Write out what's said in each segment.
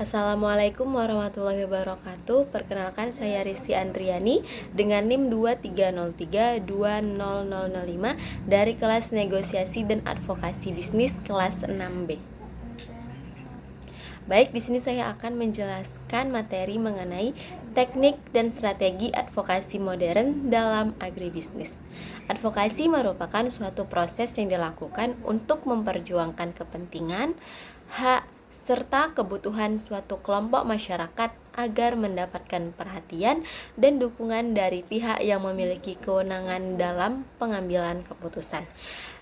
Assalamualaikum warahmatullahi wabarakatuh. Perkenalkan, saya Rizky Andriani dengan NIM 23032005 dari kelas Negosiasi dan Advokasi Bisnis kelas 6B. Baik, di sini saya akan menjelaskan materi mengenai teknik dan strategi advokasi modern dalam agribisnis. Advokasi merupakan suatu proses yang dilakukan untuk memperjuangkan kepentingan, hak, serta kebutuhan suatu kelompok masyarakat agar mendapatkan perhatian dan dukungan dari pihak yang memiliki kewenangan dalam pengambilan keputusan.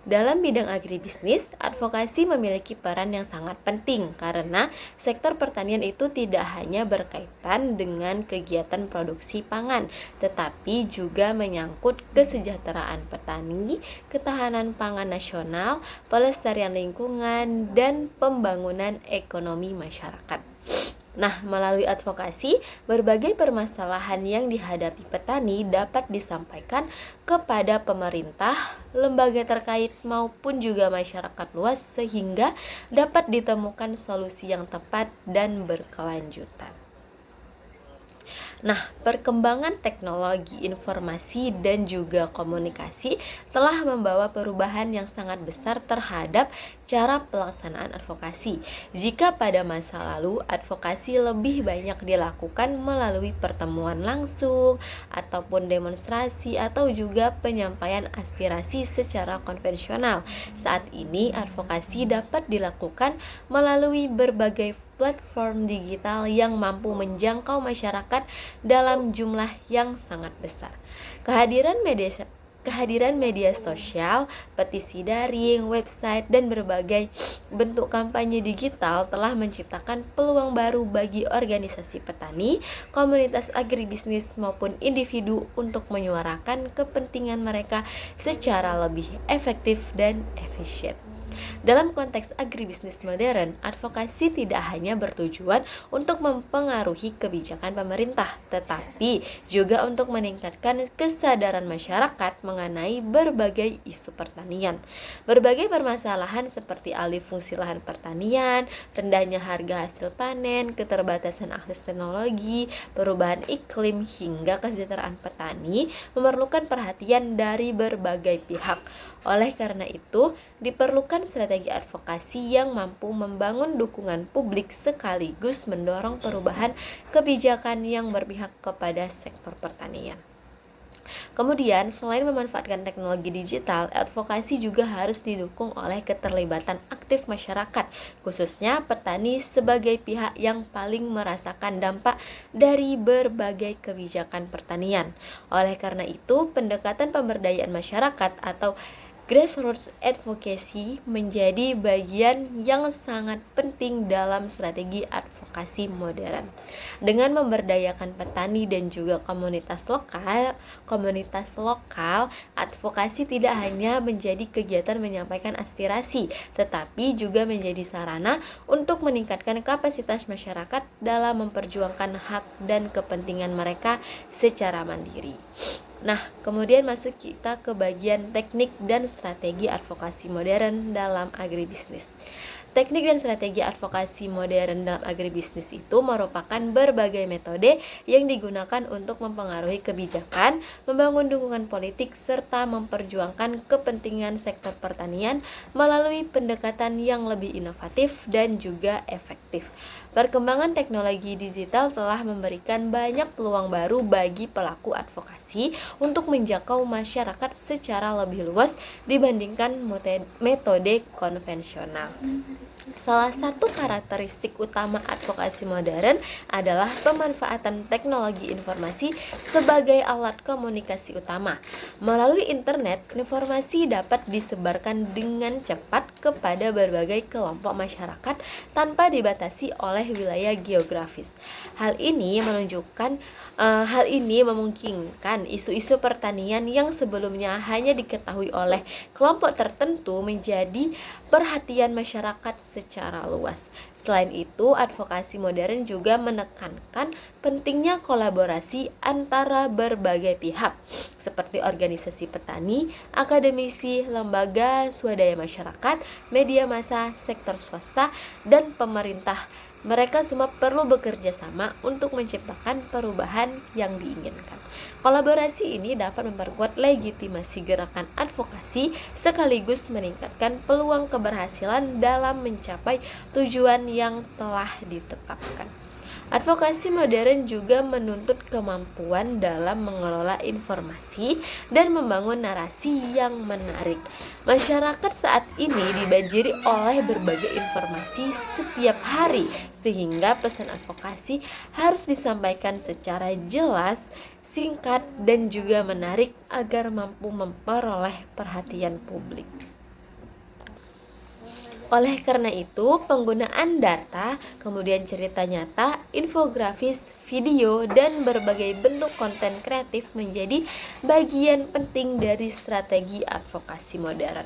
Dalam bidang agribisnis, advokasi memiliki peran yang sangat penting karena sektor pertanian itu tidak hanya berkaitan dengan kegiatan produksi pangan, tetapi juga menyangkut kesejahteraan petani, ketahanan pangan nasional, pelestarian lingkungan, dan pembangunan ekonomi masyarakat. Nah, melalui advokasi, berbagai permasalahan yang dihadapi petani dapat disampaikan kepada pemerintah, lembaga terkait, maupun juga masyarakat luas sehingga dapat ditemukan solusi yang tepat dan berkelanjutan. Nah, perkembangan teknologi informasi dan juga komunikasi telah membawa perubahan yang sangat besar terhadap cara pelaksanaan advokasi. Jika pada masa lalu advokasi lebih banyak dilakukan melalui pertemuan langsung ataupun demonstrasi atau juga penyampaian aspirasi secara konvensional, saat ini advokasi dapat dilakukan melalui berbagai platform digital yang mampu menjangkau masyarakat dalam jumlah yang sangat besar. Kehadiran media sosial, petisi daring, website, dan berbagai bentuk kampanye digital telah menciptakan peluang baru bagi organisasi petani, komunitas agribisnis maupun individu untuk menyuarakan kepentingan mereka secara lebih efektif dan efisien. Dalam konteks agribisnis modern, advokasi tidak hanya bertujuan untuk mempengaruhi kebijakan pemerintah, tetapi juga untuk meningkatkan kesadaran masyarakat mengenai berbagai isu pertanian. Berbagai permasalahan seperti alih fungsi lahan pertanian, rendahnya harga hasil panen, keterbatasan akses teknologi, perubahan iklim, hingga kesejahteraan petani memerlukan perhatian dari berbagai pihak. Oleh karena itu, diperlukan strategi advokasi yang mampu membangun dukungan publik sekaligus mendorong perubahan kebijakan yang berpihak kepada sektor pertanian. Kemudian, selain memanfaatkan teknologi digital, advokasi juga harus didukung oleh keterlibatan aktif masyarakat, khususnya petani sebagai pihak yang paling merasakan dampak dari berbagai kebijakan pertanian. Oleh karena itu, pendekatan pemberdayaan masyarakat atau grassroots advocacy menjadi bagian yang sangat penting dalam strategi advokasi modern. Dengan memberdayakan petani dan juga komunitas lokal, advokasi tidak hanya menjadi kegiatan menyampaikan aspirasi, tetapi juga menjadi sarana untuk meningkatkan kapasitas masyarakat dalam memperjuangkan hak dan kepentingan mereka secara mandiri. Nah, kemudian masuk kita ke bagian teknik dan strategi advokasi modern dalam agribisnis. Teknik dan strategi advokasi modern dalam agribisnis itu merupakan berbagai metode yang digunakan untuk mempengaruhi kebijakan, membangun dukungan politik, serta memperjuangkan kepentingan sektor pertanian melalui pendekatan yang lebih inovatif dan juga efektif. Perkembangan teknologi digital telah memberikan banyak peluang baru bagi pelaku advokasi untuk menjangkau masyarakat secara lebih luas dibandingkan metode konvensional. Salah satu karakteristik utama advokasi modern adalah pemanfaatan teknologi informasi sebagai alat komunikasi utama. Melalui internet, informasi dapat disebarkan dengan cepat kepada berbagai kelompok masyarakat tanpa dibatasi oleh wilayah geografis. Hal ini memungkinkan isu-isu pertanian yang sebelumnya hanya diketahui oleh kelompok tertentu menjadi perhatian masyarakat secara luas. Selain itu, advokasi modern juga menekankan pentingnya kolaborasi antara berbagai pihak, seperti organisasi petani, akademisi, lembaga swadaya masyarakat, media massa, sektor swasta, dan pemerintah Mereka semua perlu bekerja sama untuk menciptakan perubahan yang diinginkan. Kolaborasi ini dapat memperkuat legitimasi gerakan advokasi sekaligus meningkatkan peluang keberhasilan dalam mencapai tujuan yang telah ditetapkan. Advokasi modern juga menuntut kemampuan dalam mengelola informasi dan membangun narasi yang menarik. Masyarakat saat ini dibanjiri oleh berbagai informasi setiap hari, sehingga pesan advokasi harus disampaikan secara jelas, singkat, dan juga menarik agar mampu memperoleh perhatian publik. Oleh karena itu, penggunaan data, kemudian cerita nyata, infografis, video, dan berbagai bentuk konten kreatif menjadi bagian penting dari strategi advokasi modern.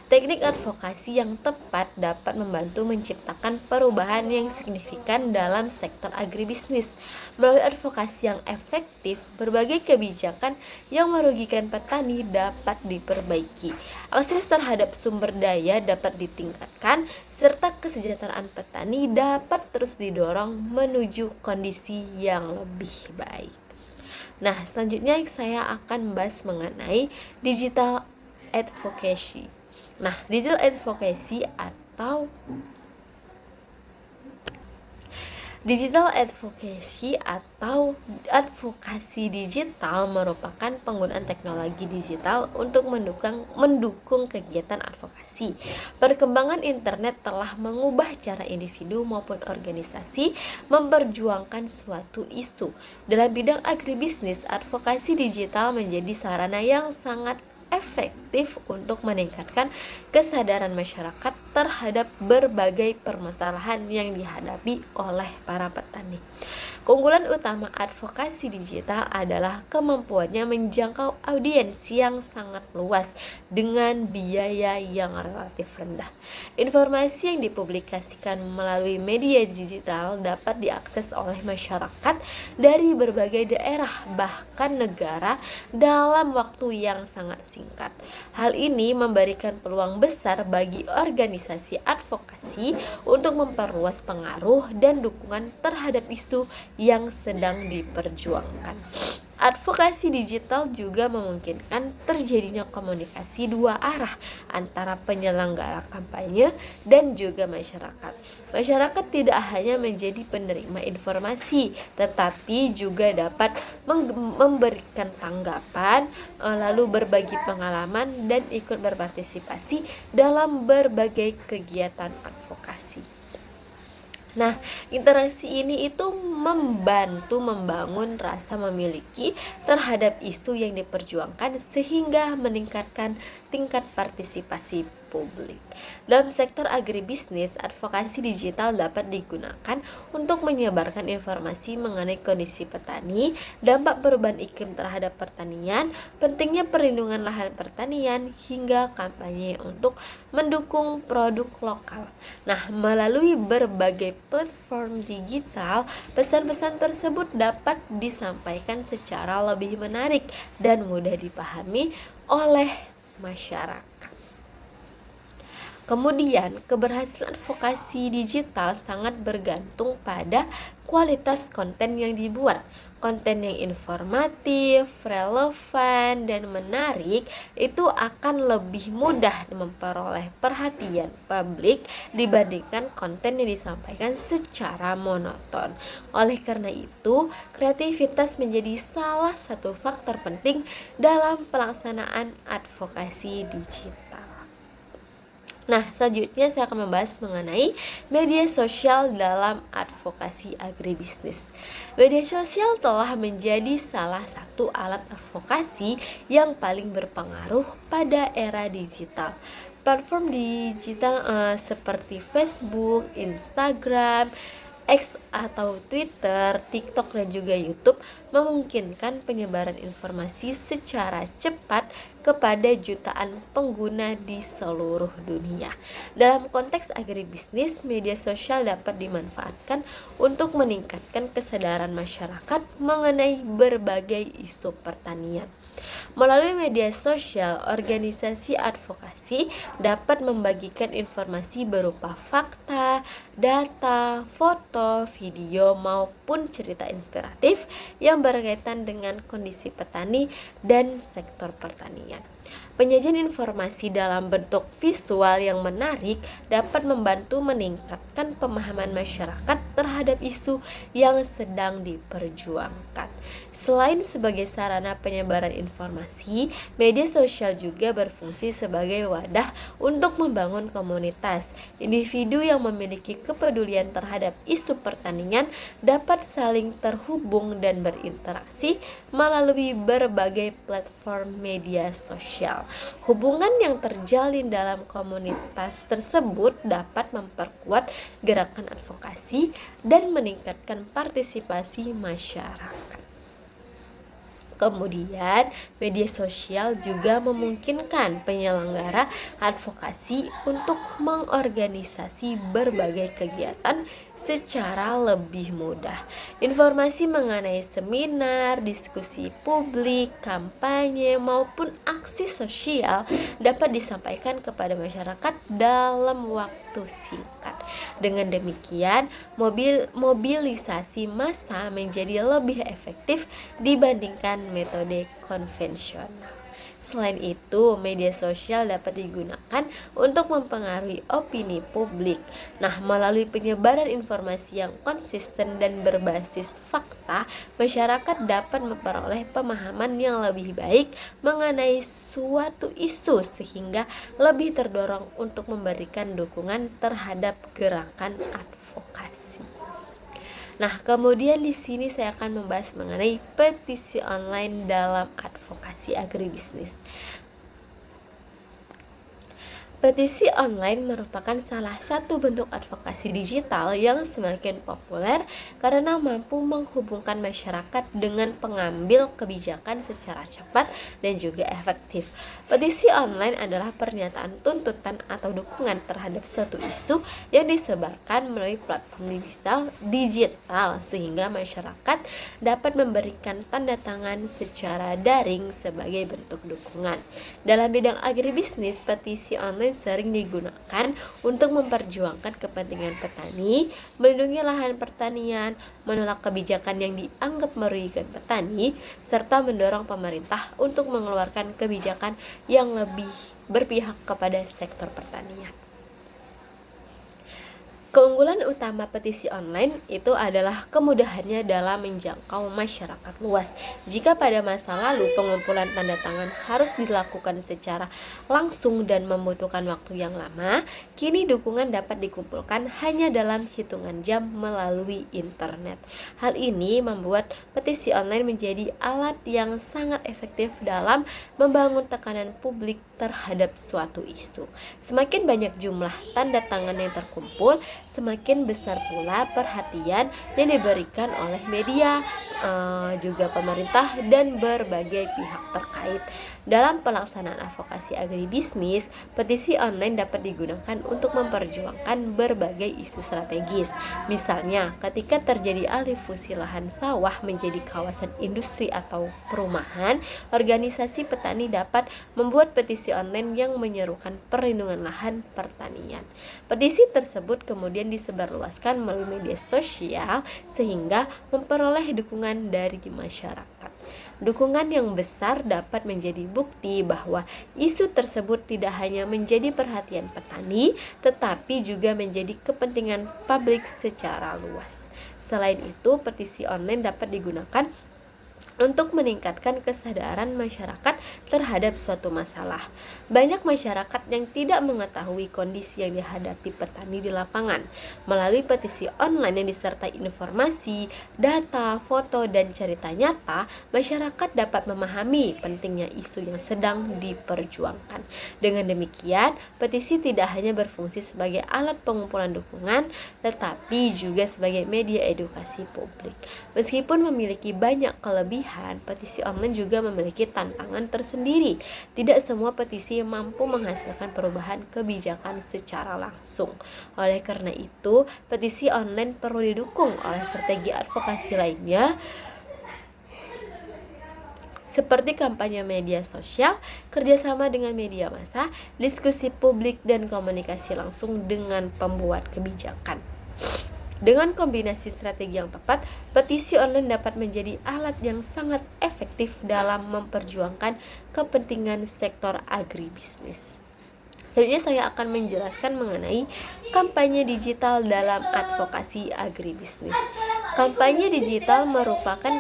Teknik advokasi yang tepat dapat membantu menciptakan perubahan yang signifikan dalam sektor agribisnis. Melalui advokasi yang efektif, berbagai kebijakan yang merugikan petani dapat diperbaiki. Akses terhadap sumber daya dapat ditingkatkan, serta kesejahteraan petani dapat terus didorong menuju kondisi yang lebih baik. Nah, selanjutnya saya akan membahas mengenai digital advocacy. Nah, digital advocacy atau advokasi digital merupakan penggunaan teknologi digital untuk mendukung kegiatan advokasi. Perkembangan internet telah mengubah cara individu maupun organisasi memperjuangkan suatu isu. Dalam bidang agribisnis, advokasi digital menjadi sarana yang sangat efektif untuk meningkatkan kesadaran masyarakat terhadap berbagai permasalahan yang dihadapi oleh para petani. Keunggulan utama advokasi digital adalah kemampuannya menjangkau audiens yang sangat luas dengan biaya yang relatif rendah. Informasi yang dipublikasikan melalui media digital dapat diakses oleh masyarakat dari berbagai daerah bahkan negara dalam waktu yang sangat singkat. Hal ini memberikan peluang besar bagi organisasi advokasi untuk memperluas pengaruh dan dukungan terhadap isu yang sedang diperjuangkan. Advokasi digital juga memungkinkan terjadinya komunikasi dua arah antara penyelenggara kampanye dan juga masyarakat. Masyarakat tidak hanya menjadi penerima informasi, tetapi juga dapat memberikan tanggapan, lalu berbagi pengalaman dan ikut berpartisipasi dalam berbagai kegiatan advokasi. Nah, interaksi ini itu membantu membangun rasa memiliki terhadap isu yang diperjuangkan sehingga meningkatkan tingkat partisipasi publik. Dalam sektor agribisnis, advokasi digital dapat digunakan untuk menyebarkan informasi mengenai kondisi petani, dampak perubahan iklim terhadap pertanian, pentingnya perlindungan lahan pertanian, hingga kampanye untuk mendukung produk lokal. Nah, melalui berbagai platform digital, pesan-pesan tersebut dapat disampaikan secara lebih menarik dan mudah dipahami oleh masyarakat. Kemudian, keberhasilan advokasi digital sangat bergantung pada kualitas konten yang dibuat. Konten yang informatif, relevan, dan menarik itu akan lebih mudah memperoleh perhatian publik dibandingkan konten yang disampaikan secara monoton. Oleh karena itu, kreativitas menjadi salah satu faktor penting dalam pelaksanaan advokasi digital. Nah, selanjutnya saya akan membahas mengenai media sosial dalam advokasi agribisnis. Media sosial telah menjadi salah satu alat advokasi yang paling berpengaruh pada era digital. Platform digital seperti Facebook, Instagram, X atau Twitter, TikTok, dan juga YouTube memungkinkan penyebaran informasi secara cepat kepada jutaan pengguna di seluruh dunia. Dalam konteks agribisnis, media sosial dapat dimanfaatkan untuk meningkatkan kesadaran masyarakat mengenai berbagai isu pertanian. Melalui media sosial, organisasi advokasi dapat membagikan informasi berupa fakta, data, foto, video, maupun cerita inspiratif yang berkaitan dengan kondisi petani dan sektor pertanian. Penyajian informasi dalam bentuk visual yang menarik dapat membantu meningkatkan pemahaman masyarakat terhadap isu yang sedang diperjuangkan. Selain sebagai sarana penyebaran informasi, media sosial juga berfungsi sebagai wadah untuk membangun komunitas. Individu yang memiliki kepedulian terhadap isu pertanian dapat saling terhubung dan berinteraksi melalui berbagai platform media sosial. Hubungan yang terjalin dalam komunitas tersebut dapat memperkuat gerakan advokasi dan meningkatkan partisipasi masyarakat. Kemudian, media sosial juga memungkinkan penyelenggara advokasi untuk mengorganisasi berbagai kegiatan secara lebih mudah. Informasi mengenai seminar, diskusi publik, kampanye, maupun aksi sosial dapat disampaikan kepada masyarakat dalam waktu singkat. Dengan demikian, mobilisasi massa menjadi lebih efektif dibandingkan metode konvensional. Selain itu, media sosial dapat digunakan untuk mempengaruhi opini publik. Nah, melalui penyebaran informasi yang konsisten dan berbasis fakta, masyarakat dapat memperoleh pemahaman yang lebih baik mengenai suatu isu sehingga lebih terdorong untuk memberikan dukungan terhadap gerakan advokasi. Nah, kemudian di sini saya akan membahas mengenai petisi online dalam advokasi agribisnis. Petisi online merupakan salah satu bentuk advokasi digital yang semakin populer karena mampu menghubungkan masyarakat dengan pengambil kebijakan secara cepat dan juga efektif. Petisi online adalah pernyataan tuntutan atau dukungan terhadap suatu isu yang disebarkan melalui platform digital sehingga masyarakat dapat memberikan tanda tangan secara daring sebagai bentuk dukungan. Dalam bidang agribisnis, petisi online sering digunakan untuk memperjuangkan kepentingan petani, melindungi lahan pertanian, menolak kebijakan yang dianggap merugikan petani, serta mendorong pemerintah untuk mengeluarkan kebijakan yang lebih berpihak kepada sektor pertanian. Keunggulan utama petisi online itu adalah kemudahannya dalam menjangkau masyarakat luas. Jika pada masa lalu pengumpulan tanda tangan harus dilakukan secara langsung dan membutuhkan waktu yang lama, kini dukungan dapat dikumpulkan hanya dalam hitungan jam melalui internet. Hal ini membuat petisi online menjadi alat yang sangat efektif dalam membangun tekanan publik terhadap suatu isu. Semakin banyak jumlah tanda tangan yang terkumpul, semakin besar pula perhatian yang diberikan oleh media, juga pemerintah dan berbagai pihak terkait. Dalam pelaksanaan advokasi agribisnis, petisi online dapat digunakan untuk memperjuangkan berbagai isu strategis. Misalnya, ketika terjadi alih fungsi lahan sawah menjadi kawasan industri atau perumahan, organisasi petani dapat membuat petisi online yang menyerukan perlindungan lahan pertanian. Petisi tersebut kemudian disebarluaskan melalui media sosial sehingga memperoleh dukungan dari masyarakat. Dukungan yang besar dapat menjadi bukti bahwa isu tersebut tidak hanya menjadi perhatian petani, tetapi juga menjadi kepentingan publik secara luas. Selain itu, petisi online dapat digunakan untuk meningkatkan kesadaran masyarakat terhadap suatu masalah. Banyak masyarakat yang tidak mengetahui kondisi yang dihadapi petani di lapangan. Melalui petisi online yang disertai informasi, data, foto, dan cerita nyata, masyarakat dapat memahami pentingnya isu yang sedang diperjuangkan. Dengan demikian, petisi tidak hanya berfungsi sebagai alat pengumpulan dukungan, tetapi juga sebagai media edukasi publik. Meskipun memiliki banyak kelebihan, petisi online juga memiliki tantangan tersendiri. Tidak semua petisi mampu menghasilkan perubahan kebijakan secara langsung. Oleh karena itu, petisi online perlu didukung oleh strategi advokasi lainnya seperti kampanye media sosial, kerjasama dengan media massa, diskusi publik, dan komunikasi langsung dengan pembuat kebijakan. Dengan kombinasi strategi yang tepat, petisi online dapat menjadi alat yang sangat efektif dalam memperjuangkan kepentingan sektor agribisnis. Selanjutnya saya akan menjelaskan mengenai kampanye digital dalam advokasi agribisnis. Kampanye digital merupakan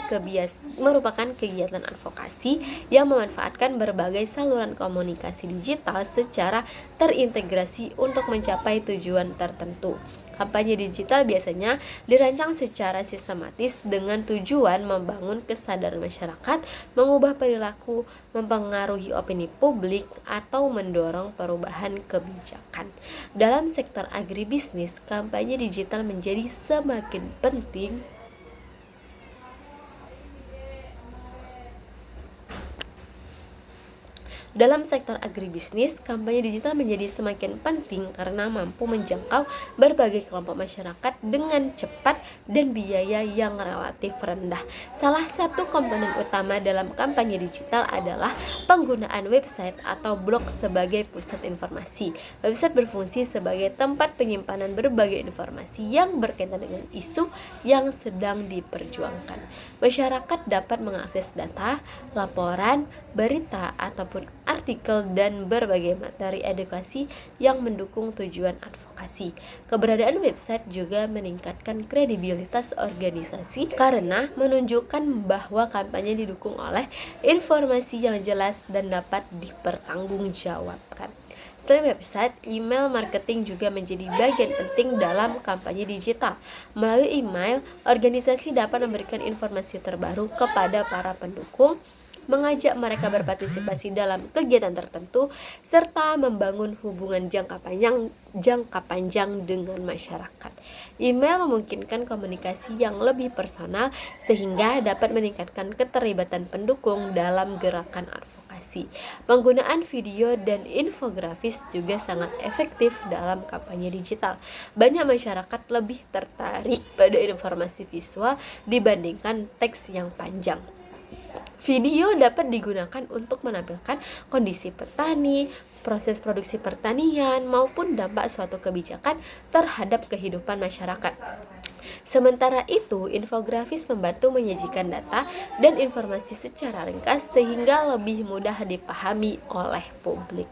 kegiatan advokasi yang memanfaatkan berbagai saluran komunikasi digital secara terintegrasi untuk mencapai tujuan tertentu. Kampanye digital biasanya dirancang secara sistematis dengan tujuan membangun kesadaran masyarakat, mengubah perilaku, mempengaruhi opini publik, atau mendorong perubahan kebijakan. Dalam sektor agribisnis, kampanye digital menjadi semakin penting Dalam sektor agribisnis, kampanye digital menjadi semakin penting karena mampu menjangkau berbagai kelompok masyarakat dengan cepat dan biaya yang relatif rendah. Salah satu komponen utama dalam kampanye digital adalah penggunaan website atau blog sebagai pusat informasi. Website berfungsi sebagai tempat penyimpanan berbagai informasi yang berkaitan dengan isu yang sedang diperjuangkan. Masyarakat dapat mengakses data, laporan, berita, ataupun artikel dan berbagai materi edukasi yang mendukung tujuan advokasi. Keberadaan website juga meningkatkan kredibilitas organisasi karena menunjukkan bahwa kampanye didukung oleh informasi yang jelas dan dapat dipertanggungjawabkan. Selain website, email marketing juga menjadi bagian penting dalam kampanye digital. Melalui email, organisasi dapat memberikan informasi terbaru kepada para pendukung, mengajak mereka berpartisipasi dalam kegiatan tertentu, serta membangun hubungan jangka panjang dengan masyarakat. Email memungkinkan komunikasi yang lebih personal sehingga dapat meningkatkan keterlibatan pendukung dalam gerakan advokasi. Penggunaan video dan infografis juga sangat efektif dalam kampanye digital. Banyak masyarakat lebih tertarik pada informasi visual dibandingkan teks yang panjang. Video dapat digunakan untuk menampilkan kondisi petani, proses produksi pertanian, maupun dampak suatu kebijakan terhadap kehidupan masyarakat. Sementara itu, infografis membantu menyajikan data dan informasi secara ringkas sehingga lebih mudah dipahami oleh publik.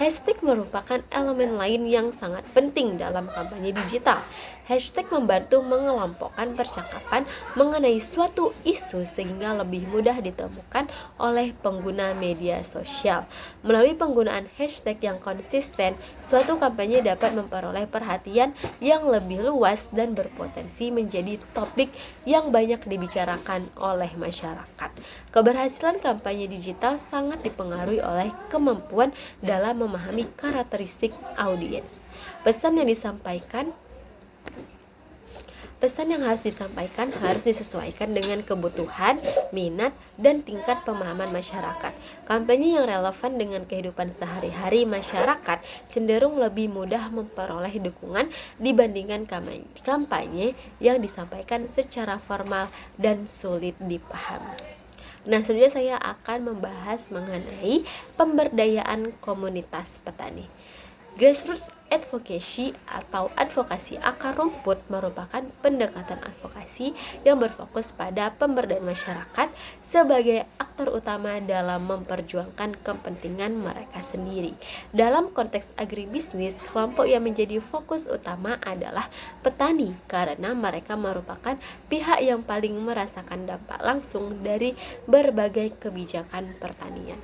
Hashtag merupakan elemen lain yang sangat penting dalam kampanye digital. Hashtag membantu mengelompokkan percakapan mengenai suatu isu sehingga lebih mudah ditemukan oleh pengguna media sosial. Melalui penggunaan hashtag yang konsisten, suatu kampanye dapat memperoleh perhatian yang lebih luas dan berpotensi menjadi topik yang banyak dibicarakan oleh masyarakat. Keberhasilan kampanye digital sangat dipengaruhi oleh kemampuan dalam memahami karakteristik audiens. Pesan yang harus disampaikan harus disesuaikan dengan kebutuhan, minat, dan tingkat pemahaman masyarakat. Kampanye yang relevan dengan kehidupan sehari-hari masyarakat cenderung lebih mudah memperoleh dukungan dibandingkan kampanye yang disampaikan secara formal dan sulit dipahami. Nah, selanjutnya saya akan membahas mengenai pemberdayaan komunitas petani. Grassroots advocacy atau advokasi akar rumput merupakan pendekatan advokasi yang berfokus pada pemberdayaan masyarakat sebagai aktor utama dalam memperjuangkan kepentingan mereka sendiri. Dalam konteks agribisnis, kelompok yang menjadi fokus utama adalah petani karena mereka merupakan pihak yang paling merasakan dampak langsung dari berbagai kebijakan pertanian.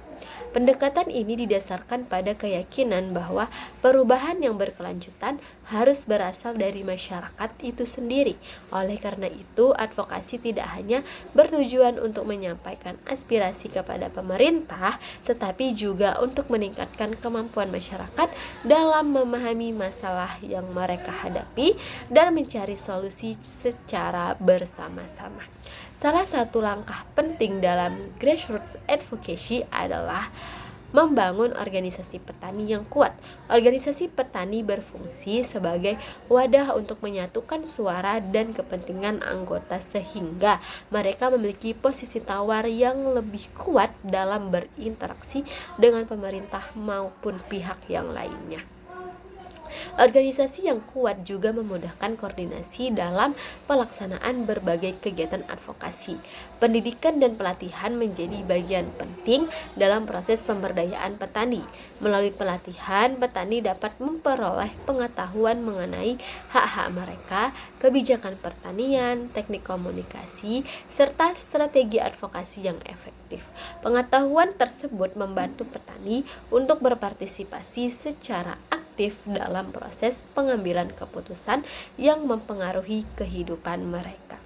Pendekatan ini didasarkan pada keyakinan bahwa perubahan yang berkelanjutan harus berasal dari masyarakat itu sendiri. Oleh karena itu, advokasi tidak hanya bertujuan untuk menyampaikan aspirasi kepada pemerintah, tetapi juga untuk meningkatkan kemampuan masyarakat dalam memahami masalah yang mereka hadapi dan mencari solusi secara bersama-sama. Salah satu langkah penting dalam grassroots advocacy adalah Membangun organisasi petani yang kuat. Organisasi petani berfungsi sebagai wadah untuk menyatukan suara dan kepentingan anggota sehingga mereka memiliki posisi tawar yang lebih kuat dalam berinteraksi dengan pemerintah maupun pihak yang lainnya. Organisasi yang kuat juga memudahkan koordinasi dalam pelaksanaan berbagai kegiatan advokasi. Pendidikan dan pelatihan menjadi bagian penting dalam proses pemberdayaan petani. Melalui pelatihan, petani dapat memperoleh pengetahuan mengenai hak-hak mereka, kebijakan pertanian, teknik komunikasi, serta strategi advokasi yang efektif. Pengetahuan tersebut membantu petani untuk berpartisipasi secara aktif dalam proses pengambilan keputusan yang mempengaruhi kehidupan mereka.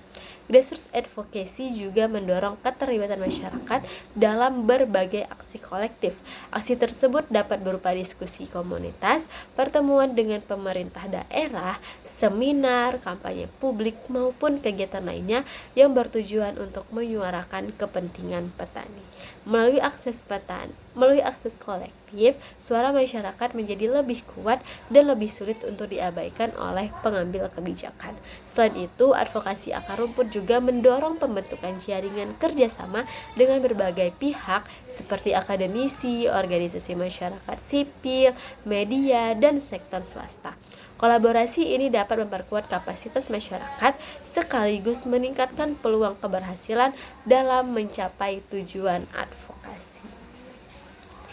Grassroots advocacy juga mendorong keterlibatan masyarakat dalam berbagai aksi kolektif. Aksi tersebut dapat berupa diskusi komunitas, pertemuan dengan pemerintah daerah, seminar, kampanye publik, maupun kegiatan lainnya yang bertujuan untuk menyuarakan kepentingan petani. Melalui akses kolektif, suara masyarakat menjadi lebih kuat dan lebih sulit untuk diabaikan oleh pengambil kebijakan. Selain itu, advokasi akar rumput juga mendorong pembentukan jaringan kerjasama dengan berbagai pihak seperti akademisi, organisasi masyarakat sipil, media, dan sektor swasta. Kolaborasi ini dapat memperkuat kapasitas masyarakat sekaligus meningkatkan peluang keberhasilan dalam mencapai tujuan advokasi.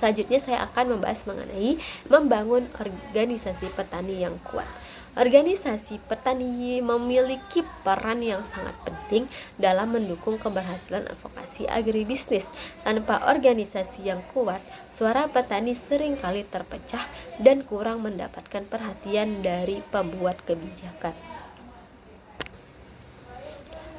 Selanjutnya saya akan membahas mengenai membangun organisasi petani yang kuat. Organisasi petani memiliki peran yang sangat penting dalam mendukung keberhasilan advokasi agribisnis. Tanpa organisasi yang kuat, suara petani seringkali terpecah dan kurang mendapatkan perhatian dari pembuat kebijakan.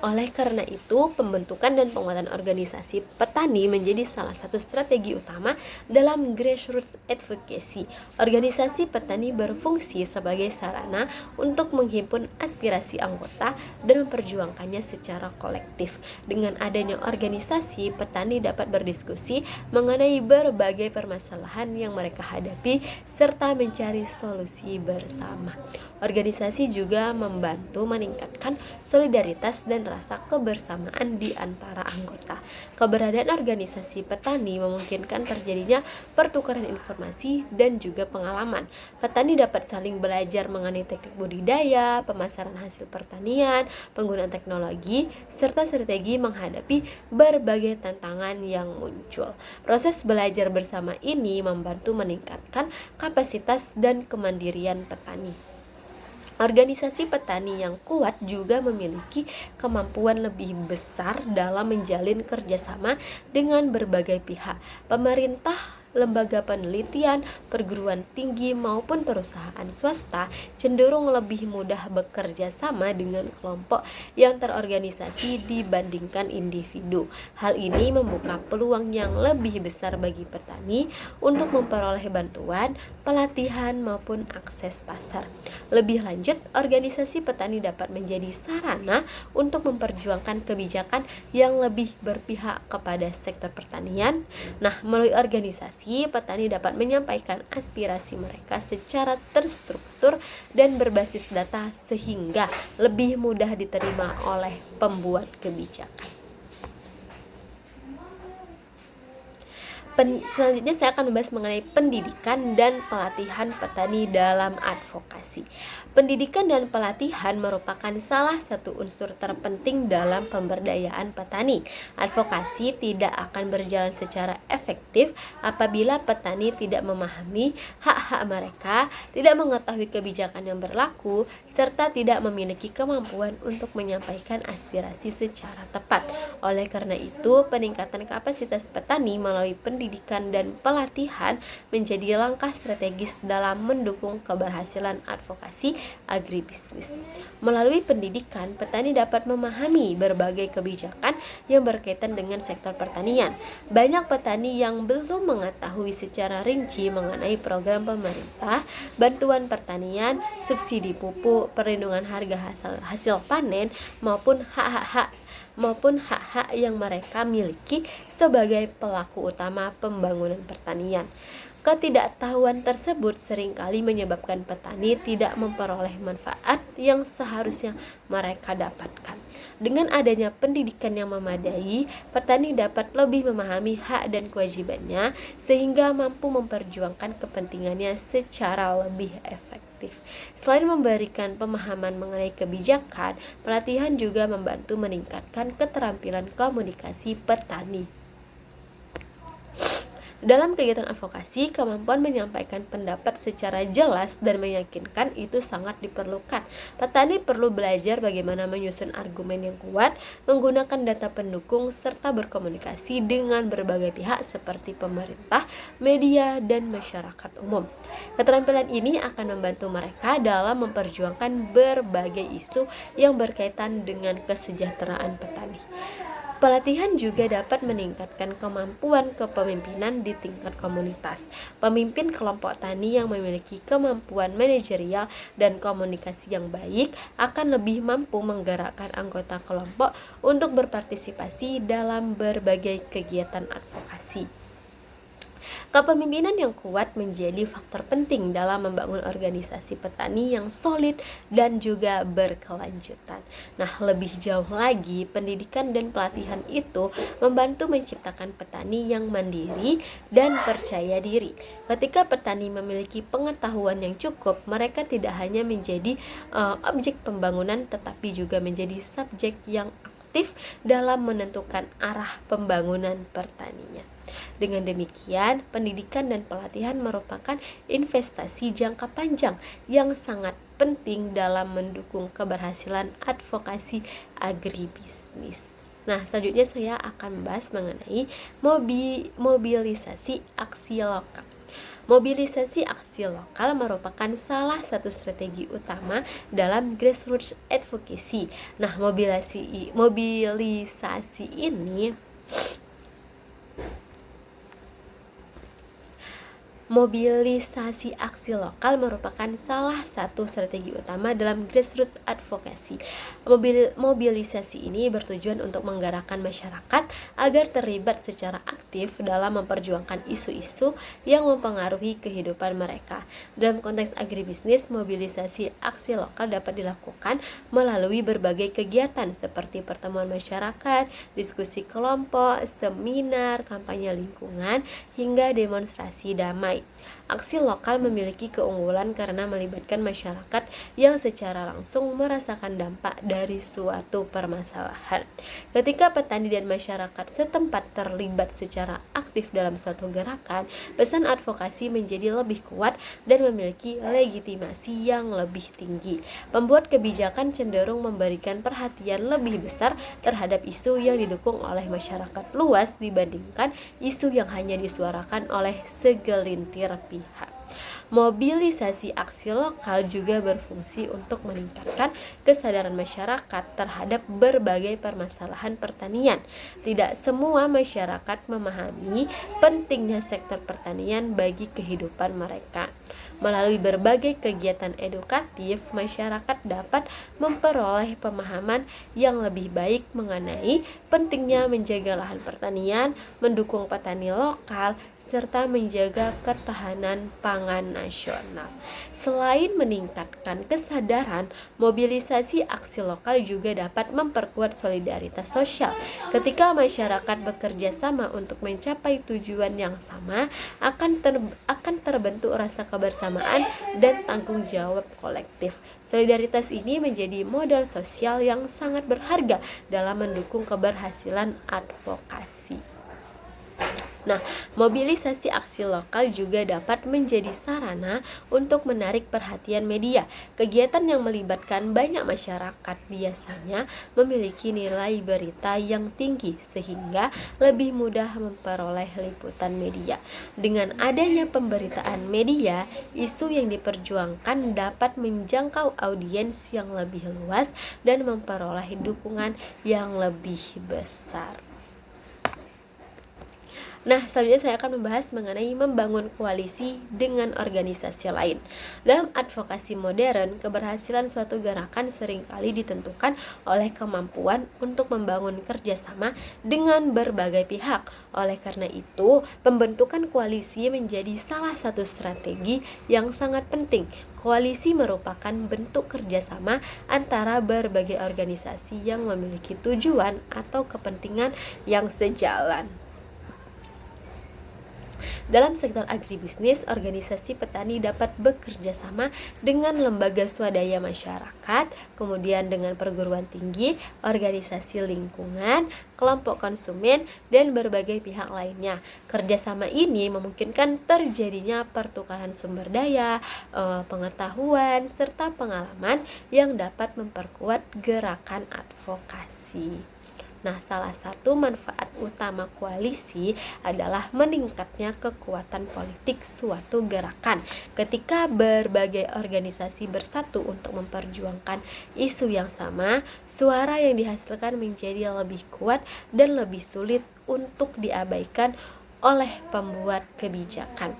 Oleh karena itu, pembentukan dan penguatan organisasi petani menjadi salah satu strategi utama dalam grassroots advocacy. Organisasi petani berfungsi sebagai sarana untuk menghimpun aspirasi anggota dan memperjuangkannya secara kolektif. Dengan adanya organisasi, petani dapat berdiskusi mengenai berbagai permasalahan yang mereka hadapi serta mencari solusi bersama. Organisasi juga membantu meningkatkan solidaritas dan rasa kebersamaan di antara anggota. Keberadaan organisasi petani memungkinkan terjadinya pertukaran informasi dan juga pengalaman. Petani dapat saling belajar mengenai teknik budidaya, pemasaran hasil pertanian, penggunaan teknologi, serta strategi menghadapi berbagai tantangan yang muncul. Proses belajar bersama ini membantu meningkatkan kapasitas dan kemandirian petani. Organisasi petani yang kuat juga memiliki kemampuan lebih besar dalam menjalin kerjasama dengan berbagai pihak, pemerintah, lembaga penelitian, perguruan tinggi maupun perusahaan swasta cenderung lebih mudah bekerja sama dengan kelompok yang terorganisasi dibandingkan individu. Hal ini membuka peluang yang lebih besar bagi petani untuk memperoleh bantuan, pelatihan maupun akses pasar. Lebih lanjut, organisasi petani dapat menjadi sarana untuk memperjuangkan kebijakan yang lebih berpihak kepada sektor pertanian. Nah, melalui organisasi, petani dapat menyampaikan aspirasi mereka secara terstruktur dan berbasis data sehingga lebih mudah diterima oleh pembuat kebijakan. Selanjutnya saya akan membahas mengenai pendidikan dan pelatihan petani dalam advokasi. Pendidikan dan pelatihan merupakan salah satu unsur terpenting dalam pemberdayaan petani. Advokasi tidak akan berjalan secara efektif apabila petani tidak memahami hak-hak mereka, tidak mengetahui kebijakan yang berlaku, serta tidak memiliki kemampuan untuk menyampaikan aspirasi secara tepat. Oleh karena itu, peningkatan kapasitas petani melalui pendidikan dan pelatihan menjadi langkah strategis dalam mendukung keberhasilan advokasi agribisnis. Melalui pendidikan, petani dapat memahami berbagai kebijakan yang berkaitan dengan sektor pertanian. Banyak petani yang belum mengetahui secara rinci mengenai program pemerintah, bantuan pertanian, subsidi pupuk, perlindungan harga hasil panen, maupun hak-hak yang mereka miliki sebagai pelaku utama pembangunan pertanian. Ketidaktahuan tersebut seringkali menyebabkan petani tidak memperoleh manfaat yang seharusnya mereka dapatkan. Dengan adanya pendidikan yang memadai, petani dapat lebih memahami hak dan kewajibannya sehingga mampu memperjuangkan kepentingannya secara lebih efektif. Selain memberikan pemahaman mengenai kebijakan, pelatihan juga membantu meningkatkan keterampilan komunikasi petani. Dalam kegiatan advokasi, kemampuan menyampaikan pendapat secara jelas dan meyakinkan itu sangat diperlukan. Petani perlu belajar bagaimana menyusun argumen yang kuat, menggunakan data pendukung, serta berkomunikasi dengan berbagai pihak seperti pemerintah, media, dan masyarakat umum. Keterampilan ini akan membantu mereka dalam memperjuangkan berbagai isu yang berkaitan dengan kesejahteraan petani. Pelatihan juga dapat meningkatkan kemampuan kepemimpinan di tingkat komunitas. Pemimpin kelompok tani yang memiliki kemampuan manajerial dan komunikasi yang baik akan lebih mampu menggerakkan anggota kelompok untuk berpartisipasi dalam berbagai kegiatan advokasi. Kepemimpinan yang kuat menjadi faktor penting dalam membangun organisasi petani yang solid dan juga berkelanjutan. Nah, lebih jauh lagi, pendidikan dan pelatihan itu membantu menciptakan petani yang mandiri dan percaya diri. Ketika petani memiliki pengetahuan yang cukup, mereka tidak hanya menjadi objek pembangunan tetapi juga menjadi subjek yang aktif dalam menentukan arah pembangunan pertanian. Dengan demikian, pendidikan dan pelatihan merupakan investasi jangka panjang yang sangat penting dalam mendukung keberhasilan advokasi agribisnis. Nah, selanjutnya saya akan membahas mengenai mobilisasi aksi lokal. Mobilisasi aksi lokal merupakan salah satu strategi utama dalam grassroots advocacy. Nah, mobilisasi ini Mobilisasi aksi lokal merupakan salah satu strategi utama dalam grassroots advocacy. Mobilisasi ini bertujuan untuk menggerakkan masyarakat agar terlibat secara aktif dalam memperjuangkan isu-isu yang mempengaruhi kehidupan mereka. Dalam konteks agribisnis, mobilisasi aksi lokal dapat dilakukan melalui berbagai kegiatan seperti pertemuan masyarakat, diskusi kelompok, seminar, kampanye lingkungan, hingga demonstrasi damai. Aksi lokal memiliki keunggulan karena melibatkan masyarakat yang secara langsung merasakan dampak dari suatu permasalahan. Ketika petani dan masyarakat setempat terlibat secara aktif dalam suatu gerakan, pesan advokasi menjadi lebih kuat dan memiliki legitimasi yang lebih tinggi. Pembuat kebijakan cenderung memberikan perhatian lebih besar terhadap isu yang didukung oleh masyarakat luas dibandingkan isu yang hanya disuarakan oleh segelintir pihak. Mobilisasi aksi lokal juga berfungsi untuk meningkatkan kesadaran masyarakat terhadap berbagai permasalahan pertanian. Tidak semua masyarakat memahami pentingnya sektor pertanian bagi kehidupan mereka. Melalui berbagai kegiatan edukatif, masyarakat dapat memperoleh pemahaman yang lebih baik mengenai pentingnya menjaga lahan pertanian, mendukung petani lokal, serta menjaga ketahanan pangan nasional. Selain meningkatkan kesadaran, mobilisasi aksi lokal juga dapat memperkuat solidaritas sosial. Ketika masyarakat bekerja sama untuk mencapai tujuan yang sama, akan terbentuk rasa kebersamaan dan tanggung jawab kolektif. Solidaritas ini menjadi modal sosial yang sangat berharga dalam mendukung keberhasilan advokasi. Nah, mobilisasi aksi lokal juga dapat menjadi sarana untuk menarik perhatian media. Kegiatan yang melibatkan banyak masyarakat biasanya memiliki nilai berita yang tinggi sehingga lebih mudah memperoleh liputan media. Dengan adanya pemberitaan media, isu yang diperjuangkan dapat menjangkau audiens yang lebih luas dan memperoleh dukungan yang lebih besar. Nah, selanjutnya saya akan membahas mengenai membangun koalisi dengan organisasi lain. Dalam advokasi modern, keberhasilan suatu gerakan seringkali ditentukan oleh kemampuan untuk membangun kerjasama dengan berbagai pihak. Oleh karena itu, pembentukan koalisi menjadi salah satu strategi yang sangat penting. Koalisi merupakan bentuk kerjasama antara berbagai organisasi yang memiliki tujuan atau kepentingan yang sejalan. Dalam sektor agribisnis, organisasi petani dapat bekerja sama dengan lembaga swadaya masyarakat, kemudian dengan perguruan tinggi, organisasi lingkungan, kelompok konsumen, dan berbagai pihak lainnya. Kerjasama ini memungkinkan terjadinya pertukaran sumber daya, pengetahuan, serta pengalaman yang dapat memperkuat gerakan advokasi. Nah, salah satu manfaat utama koalisi adalah meningkatnya kekuatan politik suatu gerakan. Ketika berbagai organisasi bersatu untuk memperjuangkan isu yang sama, suara yang dihasilkan menjadi lebih kuat dan lebih sulit untuk diabaikan oleh pembuat kebijakan.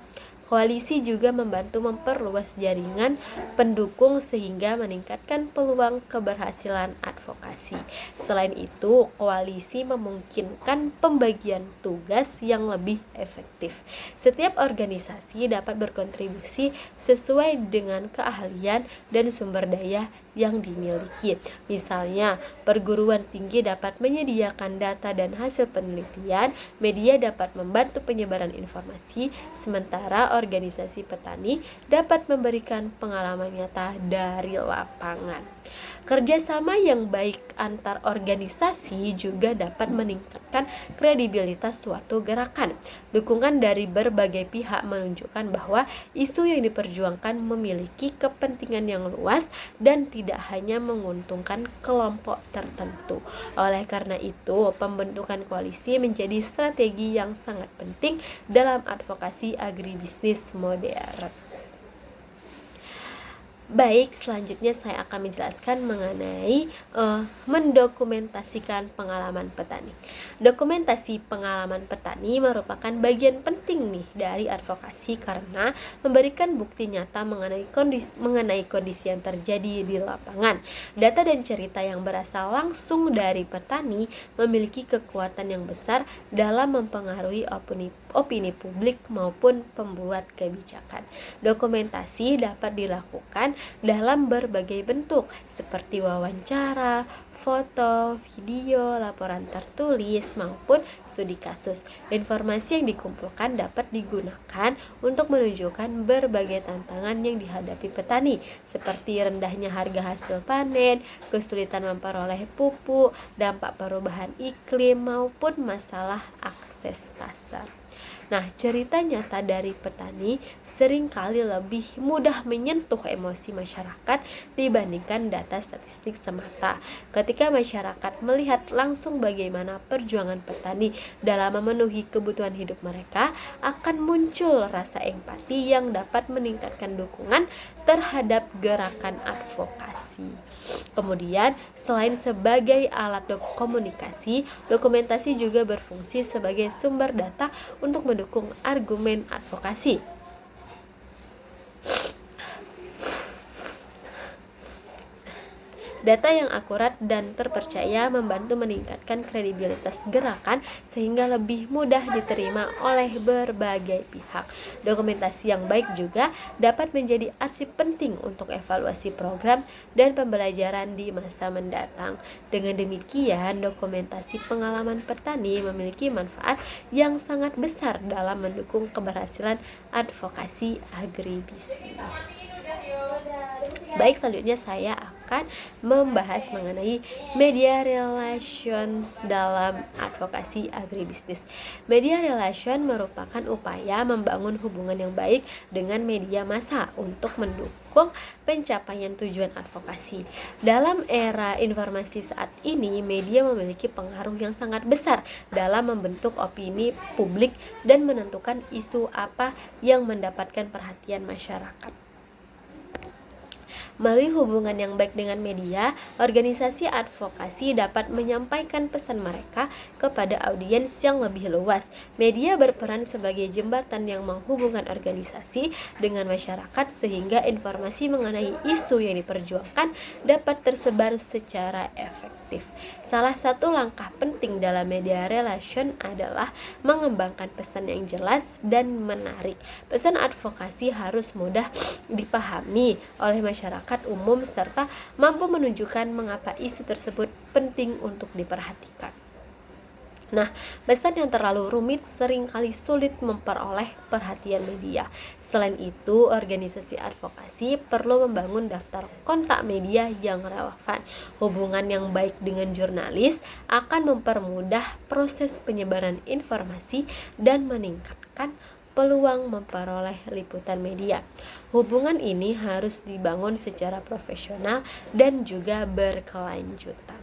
Koalisi juga membantu memperluas jaringan pendukung sehingga meningkatkan peluang keberhasilan advokasi. Selain itu, koalisi memungkinkan pembagian tugas yang lebih efektif. Setiap organisasi dapat berkontribusi sesuai dengan keahlian dan sumber daya yang dimiliki. Misalnya, perguruan tinggi dapat menyediakan data dan hasil penelitian, media dapat membantu penyebaran informasi, sementara organisasi petani dapat memberikan pengalaman nyata dari lapangan. Kerjasama yang baik antar organisasi juga dapat meningkatkan kredibilitas suatu gerakan. Dukungan dari berbagai pihak menunjukkan bahwa isu yang diperjuangkan memiliki kepentingan yang luas dan tidak hanya menguntungkan kelompok tertentu. Oleh karena itu, pembentukan koalisi menjadi strategi yang sangat penting dalam advokasi agribisnis modern. Baik, selanjutnya saya akan menjelaskan mengenai mendokumentasikan pengalaman petani. Dokumentasi pengalaman petani merupakan bagian penting nih dari advokasi karena memberikan bukti nyata mengenai kondisi yang terjadi di lapangan. Data dan cerita yang berasal langsung dari petani memiliki kekuatan yang besar dalam mempengaruhi opini publik maupun pembuat kebijakan. Dokumentasi dapat dilakukan dalam berbagai bentuk seperti wawancara, foto, video, laporan tertulis, maupun studi kasus. Informasi yang dikumpulkan dapat digunakan untuk menunjukkan berbagai tantangan yang dihadapi petani, seperti rendahnya harga hasil panen, kesulitan memperoleh pupuk, dampak perubahan iklim, maupun masalah akses pasar. Nah, cerita nyata dari petani seringkali lebih mudah menyentuh emosi masyarakat dibandingkan data statistik semata. Ketika masyarakat melihat langsung bagaimana perjuangan petani dalam memenuhi kebutuhan hidup mereka, akan muncul rasa empati yang dapat meningkatkan dukungan terhadap gerakan advokasi. Kemudian, selain sebagai alat komunikasi, dokumentasi juga berfungsi sebagai sumber data untuk mendukung argumen advokasi. Data yang akurat dan terpercaya membantu meningkatkan kredibilitas gerakan sehingga lebih mudah diterima oleh berbagai pihak. Dokumentasi yang baik juga dapat menjadi arsip penting untuk evaluasi program dan pembelajaran di masa mendatang. Dengan demikian, dokumentasi pengalaman petani memiliki manfaat yang sangat besar dalam mendukung keberhasilan advokasi agribisnis. Baik, selanjutnya saya akan membahas mengenai media relations dalam advokasi agribisnis. Media relation merupakan upaya membangun hubungan yang baik dengan media massa untuk mendukung pencapaian tujuan advokasi. Dalam era informasi saat ini, media memiliki pengaruh yang sangat besar dalam membentuk opini publik dan menentukan isu apa yang mendapatkan perhatian masyarakat. Melalui hubungan yang baik dengan media, organisasi advokasi dapat menyampaikan pesan mereka kepada audiens yang lebih luas. Media berperan sebagai jembatan yang menghubungkan organisasi dengan masyarakat sehingga informasi mengenai isu yang diperjuangkan dapat tersebar secara efektif. Salah satu langkah penting dalam media relation adalah mengembangkan pesan yang jelas dan menarik. Pesan advokasi harus mudah dipahami oleh masyarakat umum serta mampu menunjukkan mengapa isu tersebut penting untuk diperhatikan. Nah, pesan yang terlalu rumit seringkali sulit memperoleh perhatian media. Selain itu, organisasi advokasi perlu membangun daftar kontak media yang relevan. Hubungan yang baik dengan jurnalis akan mempermudah proses penyebaran informasi dan meningkatkan peluang memperoleh liputan media. Hubungan ini harus dibangun secara profesional dan juga berkelanjutan.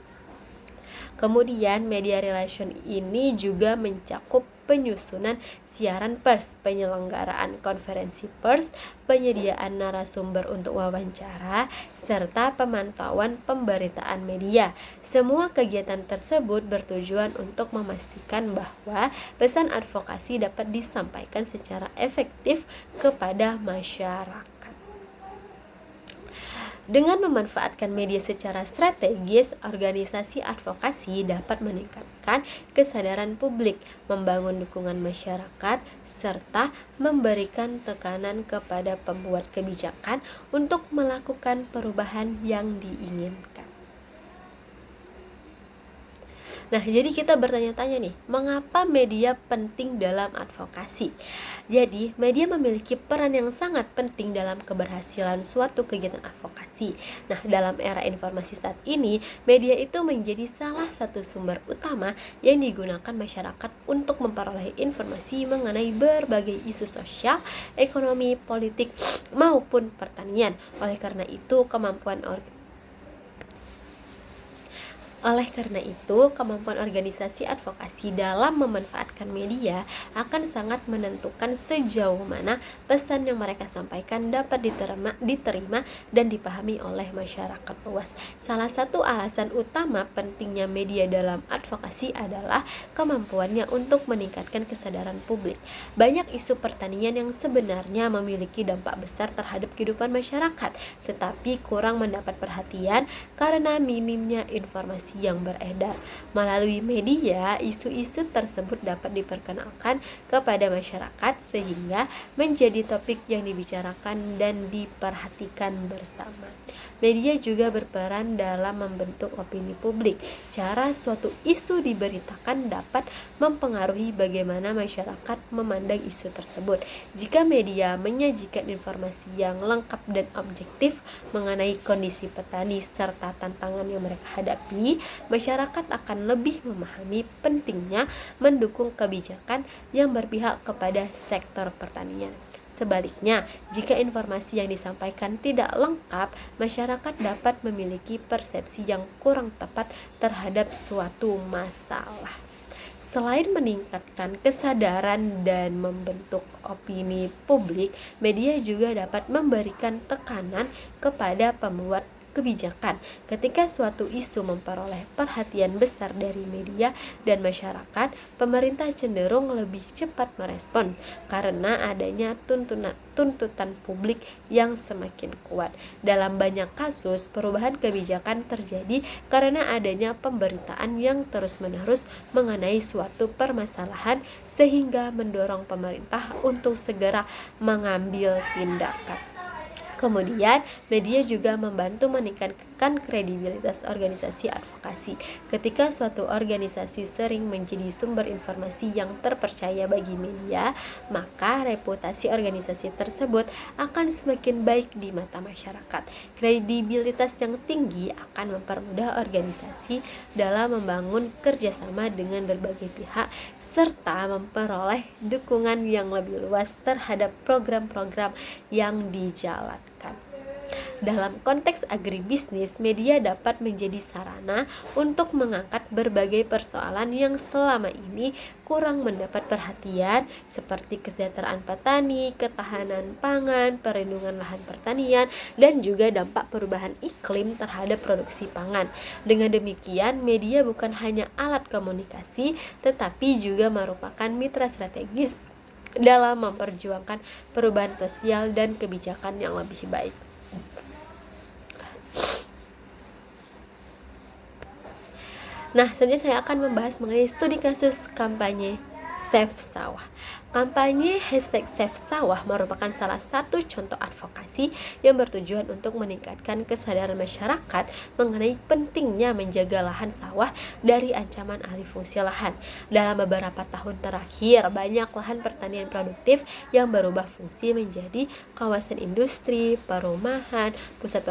Kemudian media relation ini juga mencakup penyusunan siaran pers, penyelenggaraan konferensi pers, penyediaan narasumber untuk wawancara, serta pemantauan pemberitaan media. Semua kegiatan tersebut bertujuan untuk memastikan bahwa pesan advokasi dapat disampaikan secara efektif kepada masyarakat. Dengan memanfaatkan media secara strategis, organisasi advokasi dapat meningkatkan kesadaran publik, membangun dukungan masyarakat, serta memberikan tekanan kepada pembuat kebijakan untuk melakukan perubahan yang diinginkan. Nah, jadi kita bertanya-tanya nih, mengapa media penting dalam advokasi? Jadi, media memiliki peran yang sangat penting dalam keberhasilan suatu kegiatan advokasi. Nah, dalam era informasi saat ini, media itu menjadi salah satu sumber utama yang digunakan masyarakat untuk memperoleh informasi mengenai berbagai isu sosial, ekonomi, politik, maupun pertanian. Oleh karena itu, kemampuan organisasi advokasi dalam memanfaatkan media akan sangat menentukan sejauh mana pesan yang mereka sampaikan dapat diterima dan dipahami oleh masyarakat luas. Salah satu alasan utama pentingnya media dalam advokasi adalah kemampuannya untuk meningkatkan kesadaran publik. Banyak isu pertanian yang sebenarnya memiliki dampak besar terhadap kehidupan masyarakat, tetapi kurang mendapat perhatian karena minimnya informasi yang beredar. Melalui media, isu-isu tersebut dapat diperkenalkan kepada masyarakat sehingga menjadi topik yang dibicarakan dan diperhatikan bersama. Media juga berperan dalam membentuk opini publik. Cara suatu isu diberitakan dapat mempengaruhi bagaimana masyarakat memandang isu tersebut. Jika media menyajikan informasi yang lengkap dan objektif mengenai kondisi petani serta tantangan yang mereka hadapi, masyarakat akan lebih memahami pentingnya mendukung kebijakan yang berpihak kepada sektor pertanian. Sebaliknya, jika informasi yang disampaikan tidak lengkap, masyarakat dapat memiliki persepsi yang kurang tepat terhadap suatu masalah. Selain meningkatkan kesadaran dan membentuk opini publik, media juga dapat memberikan tekanan kepada pembuat kebijakan. Ketika suatu isu memperoleh perhatian besar dari media dan masyarakat, pemerintah cenderung lebih cepat merespon karena adanya tuntutan publik yang semakin kuat. Dalam banyak kasus, perubahan kebijakan terjadi karena adanya pemberitaan yang terus-menerus mengenai suatu permasalahan sehingga mendorong pemerintah untuk segera mengambil tindakan. Kemudian, media juga membantu meningkatkan kredibilitas organisasi advokasi. Ketika suatu organisasi sering menjadi sumber informasi yang terpercaya bagi media, maka reputasi organisasi tersebut akan semakin baik di mata masyarakat. Kredibilitas yang tinggi akan mempermudah organisasi dalam membangun kerjasama dengan berbagai pihak serta memperoleh dukungan yang lebih luas terhadap program-program yang dijalankan. Dalam konteks agribisnis, media dapat menjadi sarana untuk mengangkat berbagai persoalan yang selama ini kurang mendapat perhatian, seperti kesejahteraan petani, ketahanan pangan, perlindungan lahan pertanian, dan juga dampak perubahan iklim terhadap produksi pangan. Dengan demikian, media bukan hanya alat komunikasi, tetapi juga merupakan mitra strategis dalam memperjuangkan perubahan sosial dan kebijakan yang lebih baik. Nah, selanjutnya saya akan membahas mengenai studi kasus kampanye Save Sawah. Kampanye #Save Sawah merupakan salah satu contoh advokasi yang bertujuan untuk meningkatkan kesadaran masyarakat mengenai pentingnya menjaga lahan sawah dari ancaman alih fungsi lahan. Dalam beberapa tahun terakhir, banyak lahan pertanian produktif yang berubah fungsi menjadi kawasan industri, perumahan, pusat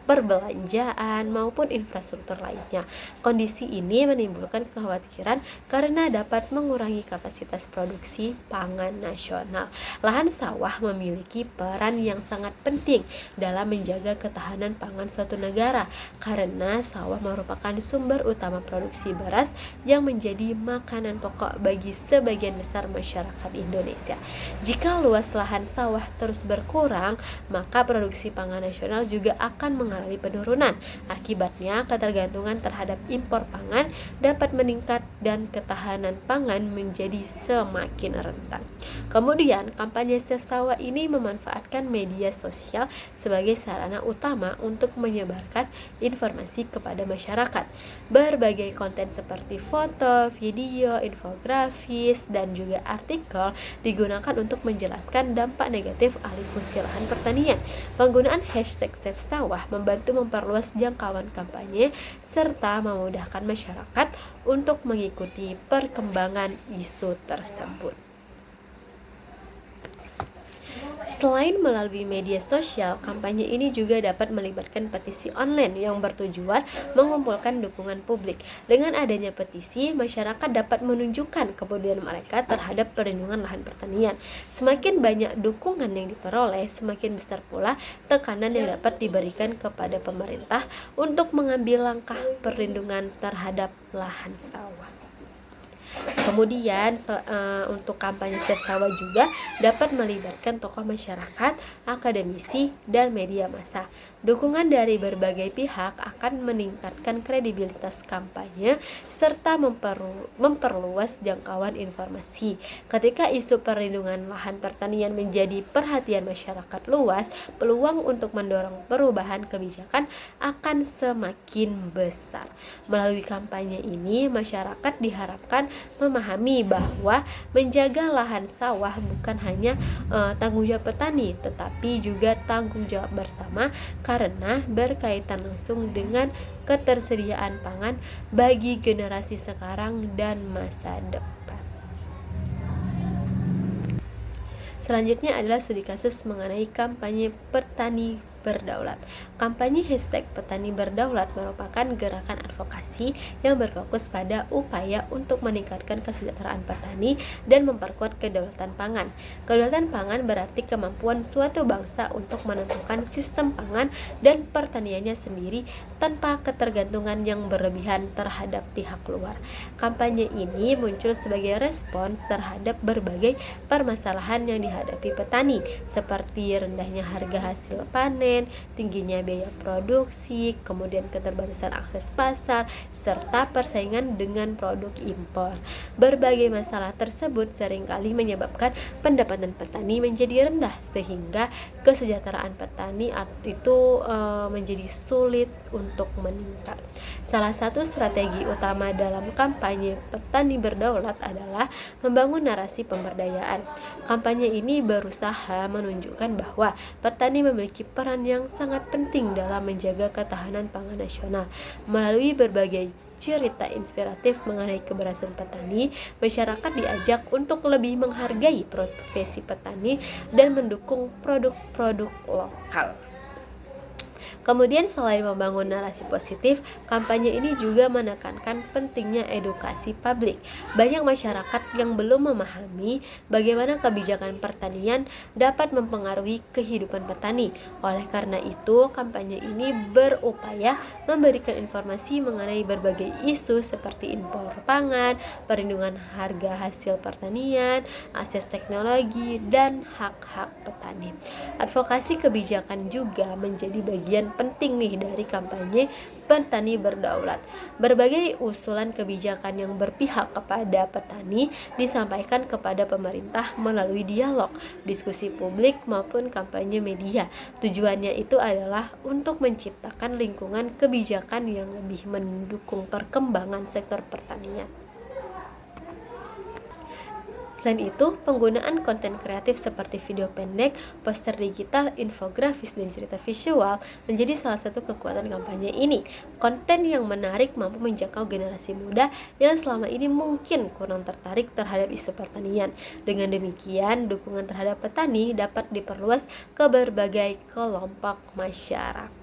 perbelanjaan, maupun infrastruktur lainnya. Kondisi ini menimbulkan kekhawatiran karena dapat mengurangi kapasitas produksi pangan nasional. Lahan sawah memiliki peran yang sangat penting dalam menjaga ketahanan pangan suatu negara karena sawah merupakan sumber utama produksi beras yang menjadi makanan pokok bagi sebagian besar masyarakat Indonesia. Jika luas lahan sawah terus berkurang, maka produksi pangan nasional juga akan mengalami penurunan. Akibatnya, ketergantungan terhadap impor pangan dapat meningkat dan ketahanan pangan menjadi semakin rentan. Kemudian, kampanye Save Sawah ini memanfaatkan media sosial sebagai sarana utama untuk menyebarkan informasi kepada masyarakat. Berbagai konten seperti foto, video, infografis, dan juga artikel digunakan untuk menjelaskan dampak negatif alih fungsi lahan pertanian. Penggunaan #Save Sawah membantu memperluas jangkauan kampanye serta memudahkan masyarakat untuk mengikuti perkembangan isu tersebut. Selain melalui media sosial, kampanye ini juga dapat melibatkan petisi online yang bertujuan mengumpulkan dukungan publik. Dengan adanya petisi, masyarakat dapat menunjukkan kepedulian mereka terhadap perlindungan lahan pertanian. Semakin banyak dukungan yang diperoleh, semakin besar pula tekanan yang dapat diberikan kepada pemerintah untuk mengambil langkah perlindungan terhadap lahan sawah. Kemudian untuk kampanye Save Sawah juga dapat melibatkan tokoh masyarakat, akademisi, dan media massa. Dukungan dari berbagai pihak akan meningkatkan kredibilitas kampanye serta memperluas jangkauan informasi. Ketika isu perlindungan lahan pertanian menjadi perhatian masyarakat luas, peluang untuk mendorong perubahan kebijakan akan semakin besar. Melalui kampanye ini, masyarakat diharapkan memahami bahwa menjaga lahan sawah bukan hanya tanggung jawab petani, tetapi juga tanggung jawab bersama karena berkaitan langsung dengan ketersediaan pangan bagi generasi sekarang dan masa depan. Selanjutnya adalah studi kasus mengenai kampanye petani berdaulat. Kampanye #Petani Berdaulat merupakan gerakan advokasi yang berfokus pada upaya untuk meningkatkan kesejahteraan petani dan memperkuat kedaulatan pangan. Kedaulatan pangan berarti kemampuan suatu bangsa untuk menentukan sistem pangan dan pertaniannya sendiri tanpa ketergantungan yang berlebihan terhadap pihak luar. Kampanye ini muncul sebagai respons terhadap berbagai permasalahan yang dihadapi petani, seperti rendahnya harga hasil panen, tingginya biaya produksi, kemudian keterbatasan akses pasar, serta persaingan dengan produk impor. Berbagai masalah tersebut seringkali menyebabkan pendapatan petani menjadi rendah, sehingga kesejahteraan petani itu menjadi sulit untuk meningkat. Salah satu strategi utama dalam kampanye petani berdaulat adalah membangun narasi pemberdayaan. Kampanye ini berusaha menunjukkan bahwa petani memiliki peran yang sangat penting dalam menjaga ketahanan pangan nasional. Melalui berbagai cerita inspiratif mengenai keberhasilan petani, masyarakat diajak untuk lebih menghargai profesi petani dan mendukung produk-produk lokal. Kemudian selain membangun narasi positif, kampanye ini juga menekankan pentingnya edukasi publik. Banyak masyarakat yang belum memahami bagaimana kebijakan pertanian dapat mempengaruhi kehidupan petani. Oleh karena itu, kampanye ini berupaya memberikan informasi mengenai berbagai isu seperti impor pangan, perlindungan harga hasil pertanian, akses teknologi, dan hak-hak petani. Advokasi kebijakan juga menjadi bagian penting nih dari kampanye petani berdaulat. Berbagai usulan kebijakan yang berpihak kepada petani disampaikan kepada pemerintah melalui dialog, diskusi publik maupun kampanye media. Tujuannya itu adalah untuk menciptakan lingkungan kebijakan yang lebih mendukung perkembangan sektor pertanian. Selain itu, penggunaan konten kreatif seperti video pendek, poster digital, infografis, dan cerita visual menjadi salah satu kekuatan kampanye ini. Konten yang menarik mampu menjangkau generasi muda yang selama ini mungkin kurang tertarik terhadap isu pertanian. Dengan demikian, dukungan terhadap petani dapat diperluas ke berbagai kelompok masyarakat.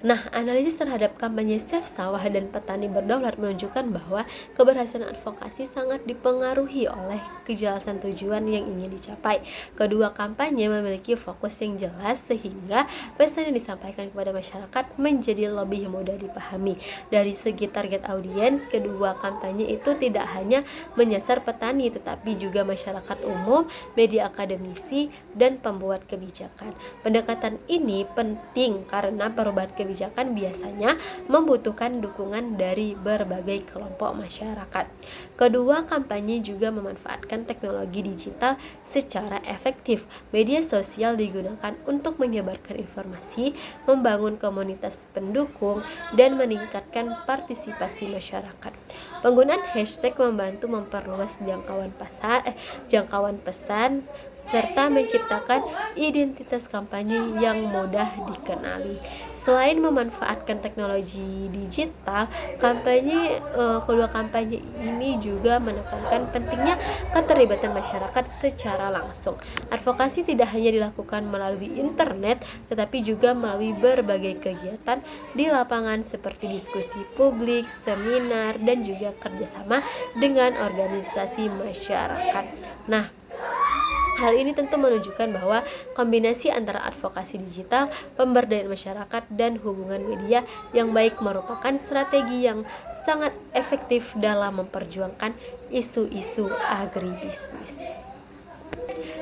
Nah, analisis terhadap kampanye Save Sawah dan Petani Berdaulat menunjukkan bahwa keberhasilan advokasi sangat dipengaruhi oleh kejelasan tujuan yang ingin dicapai. Kedua kampanye memiliki fokus yang jelas sehingga pesan yang disampaikan kepada masyarakat menjadi lebih mudah dipahami. Dari segi target audiens, kedua kampanye itu tidak hanya menyasar petani tetapi juga masyarakat umum, media akademisi, dan pembuat kebijakan. Pendekatan ini penting karena perubahan kebijakan biasanya membutuhkan dukungan dari berbagai kelompok masyarakat. Kedua kampanye juga memanfaatkan teknologi digital secara efektif. Media sosial digunakan untuk menyebarkan informasi, membangun komunitas pendukung, dan meningkatkan partisipasi masyarakat. Penggunaan hashtag membantu memperluas jangkauan pesan serta menciptakan identitas kampanye yang mudah dikenali. Selain memanfaatkan teknologi digital, kedua kampanye ini juga menekankan pentingnya keterlibatan masyarakat secara langsung. Advokasi tidak hanya dilakukan melalui internet, tetapi juga melalui berbagai kegiatan di lapangan seperti diskusi publik, seminar, dan juga kerjasama dengan organisasi masyarakat. Nah, hal ini tentu menunjukkan bahwa kombinasi antara advokasi digital, pemberdayaan masyarakat, dan hubungan media yang baik merupakan strategi yang sangat efektif dalam memperjuangkan isu-isu agribisnis.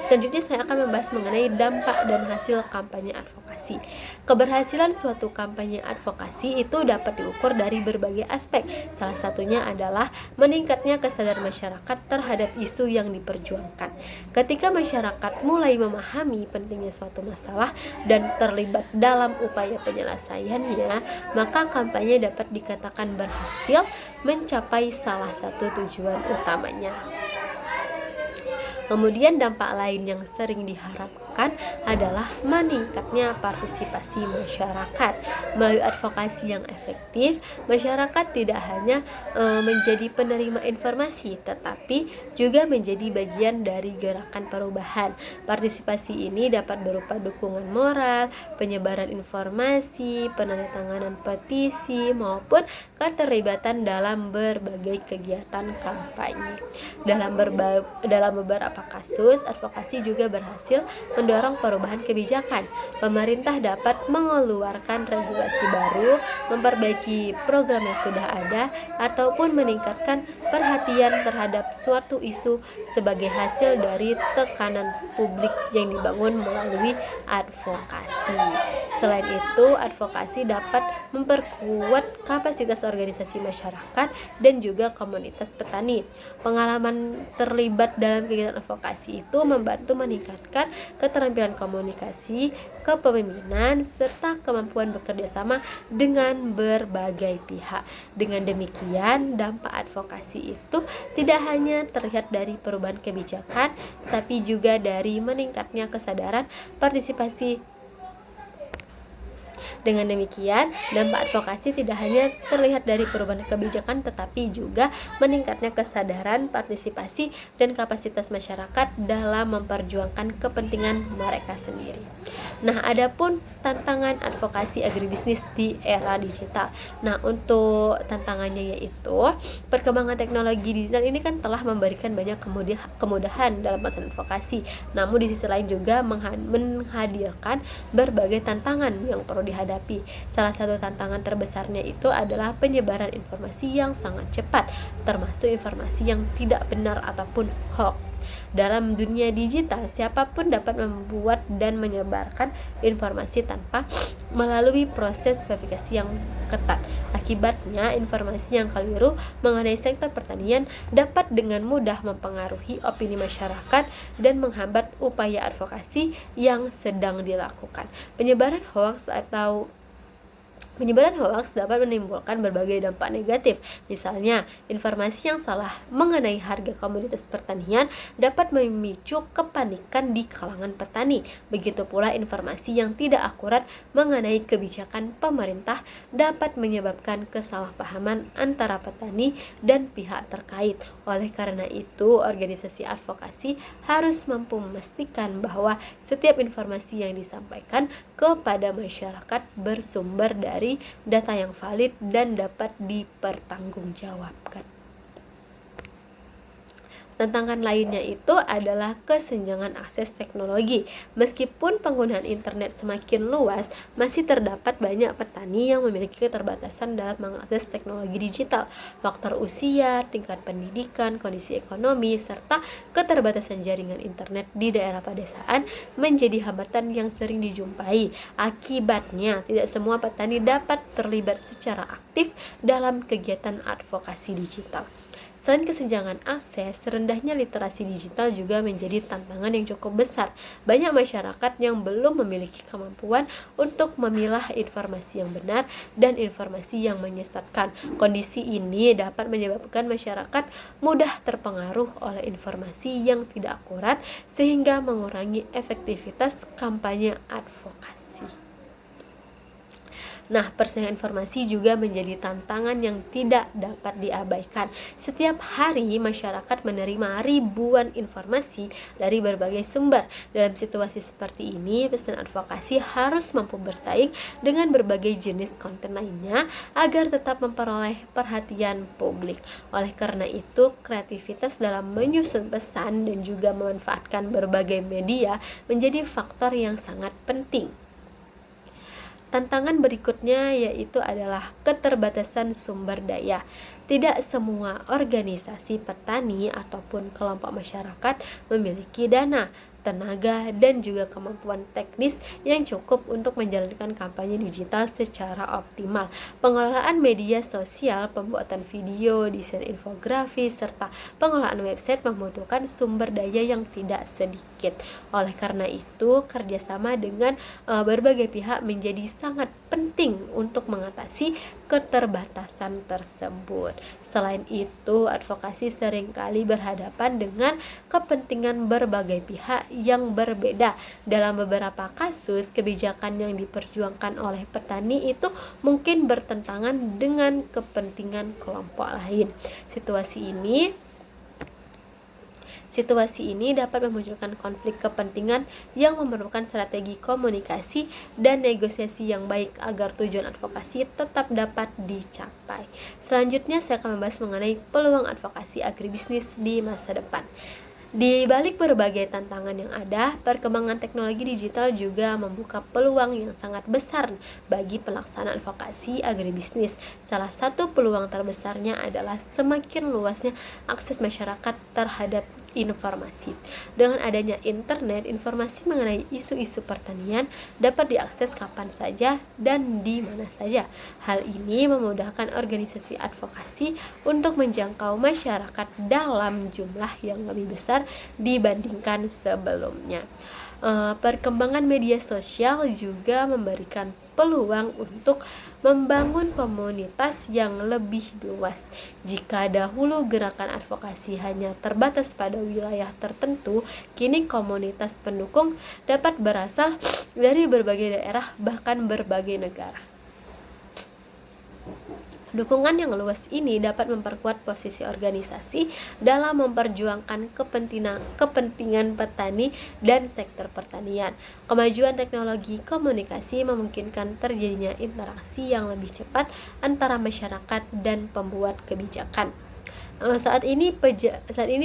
Selanjutnya saya akan membahas mengenai dampak dan hasil kampanye advokasi. Keberhasilan suatu kampanye advokasi itu dapat diukur dari berbagai aspek. Salah satunya adalah meningkatnya kesadaran masyarakat terhadap isu yang diperjuangkan. Ketika masyarakat mulai memahami pentingnya suatu masalah dan terlibat dalam upaya penyelesaiannya, maka kampanye dapat dikatakan berhasil mencapai salah satu tujuan utamanya. Kemudian dampak lain yang sering diharapkan adalah meningkatnya partisipasi masyarakat. Melalui advokasi yang efektif, masyarakat tidak hanya menjadi penerima informasi, tetapi juga menjadi bagian dari gerakan perubahan. Partisipasi ini dapat berupa dukungan moral, penyebaran informasi, penandatanganan petisi, maupun keterlibatan dalam berbagai kegiatan kampanye. Dalam beberapa kasus, advokasi juga berhasil mendorong perubahan kebijakan. Pemerintah dapat mengeluarkan regulasi baru, memperbaiki program yang sudah ada, ataupun meningkatkan perhatian terhadap suatu isu sebagai hasil dari tekanan publik yang dibangun melalui advokasi. Selain itu, advokasi dapat memperkuat kapasitas organisasi masyarakat dan juga komunitas petani. Pengalaman terlibat dalam kegiatan advokasi itu membantu meningkatkan keterampilan komunikasi, kepemimpinan, serta kemampuan bekerja sama dengan berbagai pihak. Dengan demikian, dampak advokasi itu tidak hanya terlihat dari perubahan kebijakan, tapi juga dari meningkatnya kesadaran partisipasi. Dengan demikian, dampak advokasi tidak hanya terlihat dari perubahan kebijakan, tetapi juga meningkatnya kesadaran, partisipasi, dan kapasitas masyarakat dalam memperjuangkan kepentingan mereka sendiri. Nah, adapun tantangan advokasi agribisnis di era digital. Nah, untuk tantangannya yaitu perkembangan teknologi digital ini kan telah memberikan banyak kemudahan dalam melaksanakan advokasi. Namun di sisi lain juga menghadirkan berbagai tantangan yang perlu dihadapi. Salah satu tantangan terbesarnya itu adalah penyebaran informasi yang sangat cepat, termasuk informasi yang tidak benar ataupun hoax. Dalam dunia digital, siapapun dapat membuat dan menyebarkan informasi tanpa melalui proses verifikasi yang ketat. Akibatnya, informasi yang keliru mengenai sektor pertanian dapat dengan mudah mempengaruhi opini masyarakat dan menghambat upaya advokasi yang sedang dilakukan. Penyebaran hoax dapat menimbulkan berbagai dampak negatif. Misalnya, informasi yang salah mengenai harga komoditas pertanian dapat memicu kepanikan di kalangan petani. Begitu pula informasi yang tidak akurat mengenai kebijakan pemerintah dapat menyebabkan kesalahpahaman antara petani dan pihak terkait. Oleh karena itu, organisasi advokasi harus mampu memastikan bahwa setiap informasi yang disampaikan kepada masyarakat bersumber dari data yang valid dan dapat dipertanggungjawabkan. Tantangan lainnya itu adalah kesenjangan akses teknologi. Meskipun penggunaan internet semakin luas, masih terdapat banyak petani yang memiliki keterbatasan dalam mengakses teknologi digital. Faktor usia, tingkat pendidikan, kondisi ekonomi, serta keterbatasan jaringan internet di daerah pedesaan menjadi hambatan yang sering dijumpai. Akibatnya, tidak semua petani dapat terlibat secara aktif dalam kegiatan advokasi digital. Selain kesenjangan akses, rendahnya literasi digital juga menjadi tantangan yang cukup besar. Banyak masyarakat yang belum memiliki kemampuan untuk memilah informasi yang benar dan informasi yang menyesatkan. Kondisi ini dapat menyebabkan masyarakat mudah terpengaruh oleh informasi yang tidak akurat sehingga mengurangi efektivitas kampanye advokasi. Nah, persaingan informasi juga menjadi tantangan yang tidak dapat diabaikan. Setiap hari masyarakat menerima ribuan informasi dari berbagai sumber. Dalam situasi seperti ini, pesan advokasi harus mampu bersaing dengan berbagai jenis konten lainnya agar tetap memperoleh perhatian publik. Oleh karena itu, kreativitas dalam menyusun pesan dan juga memanfaatkan berbagai media menjadi faktor yang sangat penting. Tantangan berikutnya yaitu adalah keterbatasan sumber daya. Tidak semua organisasi petani ataupun kelompok masyarakat memiliki dana, tenaga, dan juga kemampuan teknis yang cukup untuk menjalankan kampanye digital secara optimal. Pengelolaan media sosial, pembuatan video, desain infografis, serta pengelolaan website membutuhkan sumber daya yang tidak sedikit. Oleh karena itu, kerjasama dengan berbagai pihak menjadi sangat penting untuk mengatasi keterbatasan tersebut. Selain itu, advokasi seringkali berhadapan dengan kepentingan berbagai pihak yang berbeda. Dalam beberapa kasus, kebijakan yang diperjuangkan oleh petani itu mungkin bertentangan dengan kepentingan kelompok lain. Situasi ini dapat memunculkan konflik kepentingan yang memerlukan strategi komunikasi dan negosiasi yang baik agar tujuan advokasi tetap dapat dicapai. Selanjutnya, saya akan membahas mengenai peluang advokasi agribisnis di masa depan. Di balik berbagai tantangan yang ada, perkembangan teknologi digital juga membuka peluang yang sangat besar bagi pelaksanaan advokasi agribisnis. Salah satu peluang terbesarnya adalah semakin luasnya akses masyarakat terhadap informasi. Dengan adanya internet, informasi mengenai isu-isu pertanian dapat diakses kapan saja dan di mana saja. Hal ini memudahkan organisasi advokasi untuk menjangkau masyarakat dalam jumlah yang lebih besar dibandingkan sebelumnya. Perkembangan media sosial juga memberikan peluang untuk membangun komunitas yang lebih luas. Jika dahulu gerakan advokasi hanya terbatas pada wilayah tertentu, kini komunitas pendukung dapat berasal dari berbagai daerah, bahkan berbagai negara. Dukungan yang luas ini dapat memperkuat posisi organisasi dalam memperjuangkan kepentingan petani dan sektor pertanian. Kemajuan teknologi komunikasi memungkinkan terjadinya interaksi yang lebih cepat antara masyarakat dan pembuat kebijakan. Saat ini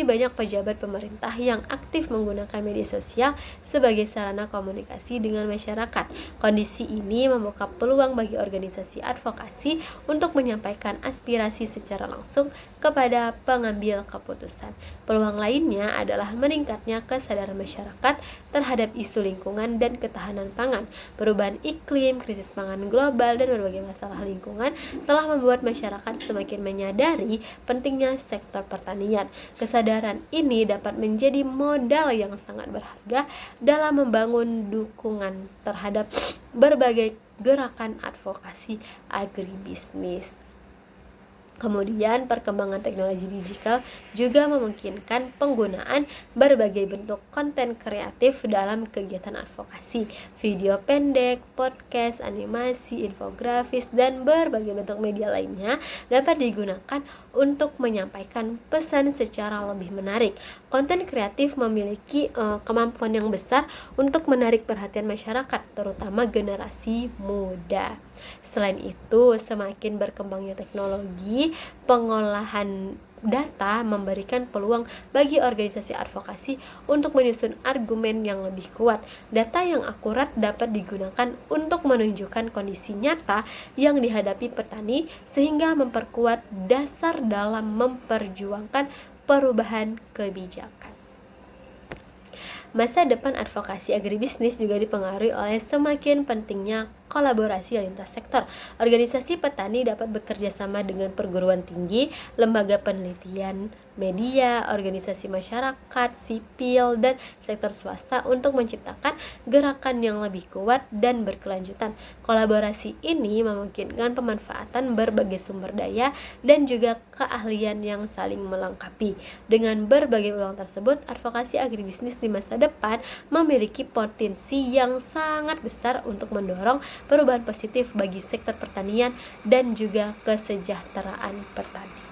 banyak pejabat pemerintah yang aktif menggunakan media sosial sebagai sarana komunikasi dengan masyarakat. Kondisi ini membuka peluang bagi organisasi advokasi untuk menyampaikan aspirasi secara langsung kepada pengambil keputusan. Peluang lainnya adalah meningkatnya kesadaran masyarakat terhadap isu lingkungan dan ketahanan pangan. Perubahan iklim, krisis pangan global, dan berbagai masalah lingkungan telah membuat masyarakat semakin menyadari pentingnya sektor pertanian. Kesadaran ini dapat menjadi modal yang sangat berharga dalam membangun dukungan terhadap berbagai gerakan advokasi agribisnis. Kemudian, perkembangan teknologi digital juga memungkinkan penggunaan berbagai bentuk konten kreatif dalam kegiatan advokasi. Video pendek, podcast, animasi, infografis, dan berbagai bentuk media lainnya dapat digunakan untuk menyampaikan pesan secara lebih menarik. Konten kreatif memiliki kemampuan yang besar untuk menarik perhatian masyarakat, terutama generasi muda. Selain itu, semakin berkembangnya teknologi pengolahan data memberikan peluang bagi organisasi advokasi untuk menyusun argumen yang lebih kuat. Data yang akurat dapat digunakan untuk menunjukkan kondisi nyata yang dihadapi petani, sehingga memperkuat dasar dalam memperjuangkan perubahan kebijakan. Masa depan advokasi agribisnis juga dipengaruhi oleh semakin pentingnya kolaborasi lintas sektor. Organisasi petani dapat bekerja sama dengan perguruan tinggi, lembaga penelitian, media, organisasi masyarakat, sipil, dan sektor swasta untuk menciptakan gerakan yang lebih kuat dan berkelanjutan. Kolaborasi ini memungkinkan pemanfaatan berbagai sumber daya dan juga keahlian yang saling melengkapi. Dengan berbagai peluang tersebut, advokasi agribisnis di masa depan memiliki potensi yang sangat besar untuk mendorong perubahan positif bagi sektor pertanian dan juga kesejahteraan petani.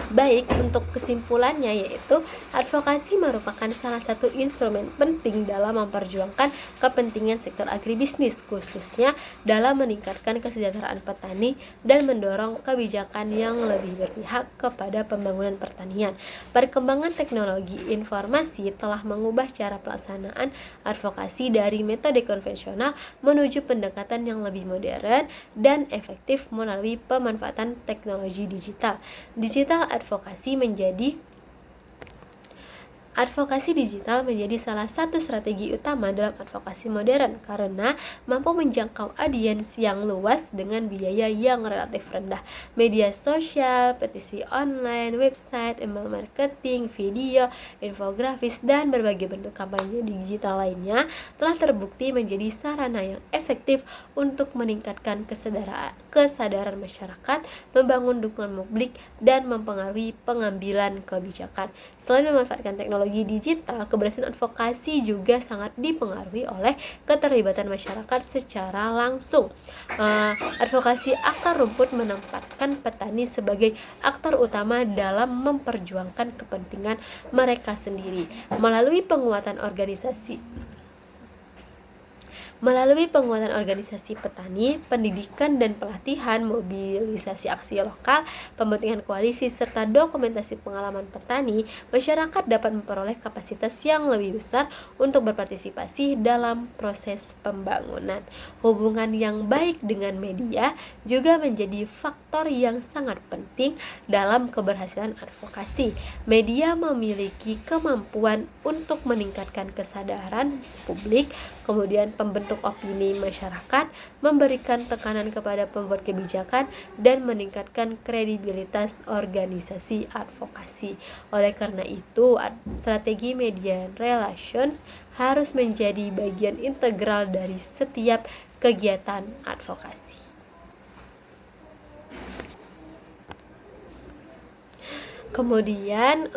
Baik, untuk kesimpulannya yaitu advokasi merupakan salah satu instrumen penting dalam memperjuangkan kepentingan sektor agribisnis, khususnya dalam meningkatkan kesejahteraan petani dan mendorong kebijakan yang lebih berpihak kepada pembangunan pertanian. Perkembangan teknologi informasi telah mengubah cara pelaksanaan advokasi dari metode konvensional menuju pendekatan yang lebih modern dan efektif melalui pemanfaatan teknologi digital. Advokasi digital menjadi salah satu strategi utama dalam advokasi modern karena mampu menjangkau audiens yang luas dengan biaya yang relatif rendah. Media sosial, petisi online, website, email marketing, video, infografis, dan berbagai bentuk kampanye digital lainnya telah terbukti menjadi sarana yang efektif untuk meningkatkan kesadaran masyarakat, membangun dukungan publik, dan mempengaruhi pengambilan kebijakan. Selain memanfaatkan teknologi digital, keberhasilan advokasi juga sangat dipengaruhi oleh keterlibatan masyarakat secara langsung. Advokasi akar rumput menempatkan petani sebagai aktor utama dalam memperjuangkan kepentingan mereka sendiri. Melalui penguatan Melalui penguatan organisasi petani, pendidikan dan pelatihan, mobilisasi aksi lokal, pembentukan koalisi, serta dokumentasi pengalaman petani, masyarakat dapat memperoleh kapasitas yang lebih besar untuk berpartisipasi dalam proses pembangunan. Hubungan yang baik dengan media juga menjadi faktor yang sangat penting dalam keberhasilan advokasi. Media memiliki kemampuan untuk meningkatkan kesadaran publik, kemudian pembentuk opini masyarakat, memberikan tekanan kepada pembuat kebijakan, dan meningkatkan kredibilitas organisasi advokasi. Oleh karena itu, strategi media relations harus menjadi bagian integral dari setiap kegiatan advokasi. Kemudian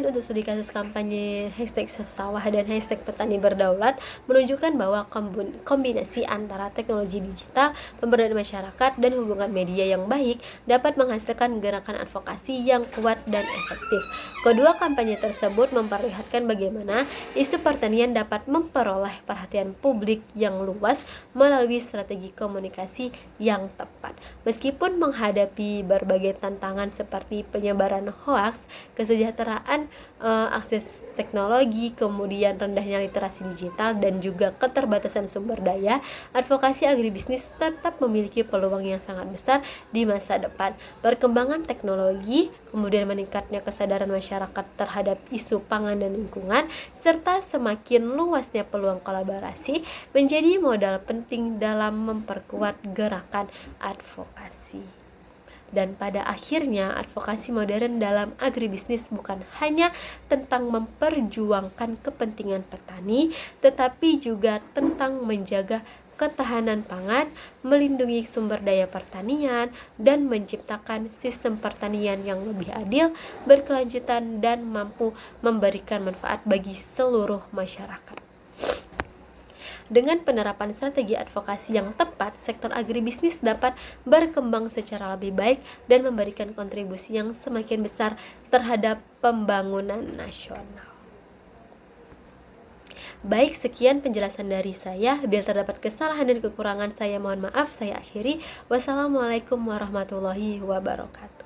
untuk studi kasus kampanye #sawah dan #petani berdaulat menunjukkan bahwa kombinasi antara teknologi digital, pemberdayaan masyarakat, dan hubungan media yang baik dapat menghasilkan gerakan advokasi yang kuat dan efektif. Kedua kampanye tersebut memperlihatkan bagaimana isu pertanian dapat memperoleh perhatian publik yang luas melalui strategi komunikasi yang tepat. Meskipun menghadapi berbagai tantangan seperti penyebaran hoaks, kesejahteraan akses teknologi, kemudian rendahnya literasi digital, dan juga keterbatasan sumber daya, advokasi agribisnis tetap memiliki peluang yang sangat besar di masa depan. Perkembangan teknologi, kemudian meningkatnya kesadaran masyarakat terhadap isu pangan dan lingkungan, serta semakin luasnya peluang kolaborasi menjadi modal penting dalam memperkuat gerakan advokasi. Dan pada akhirnya, advokasi modern dalam agribisnis bukan hanya tentang memperjuangkan kepentingan petani, tetapi juga tentang menjaga ketahanan pangan, melindungi sumber daya pertanian, dan menciptakan sistem pertanian yang lebih adil, berkelanjutan, dan mampu memberikan manfaat bagi seluruh masyarakat. Dengan penerapan strategi advokasi yang tepat, sektor agribisnis dapat berkembang secara lebih baik dan memberikan kontribusi yang semakin besar terhadap pembangunan nasional. Baik, sekian penjelasan dari saya. Bila terdapat kesalahan dan kekurangan, saya mohon maaf. Saya akhiri. Wassalamualaikum warahmatullahi wabarakatuh.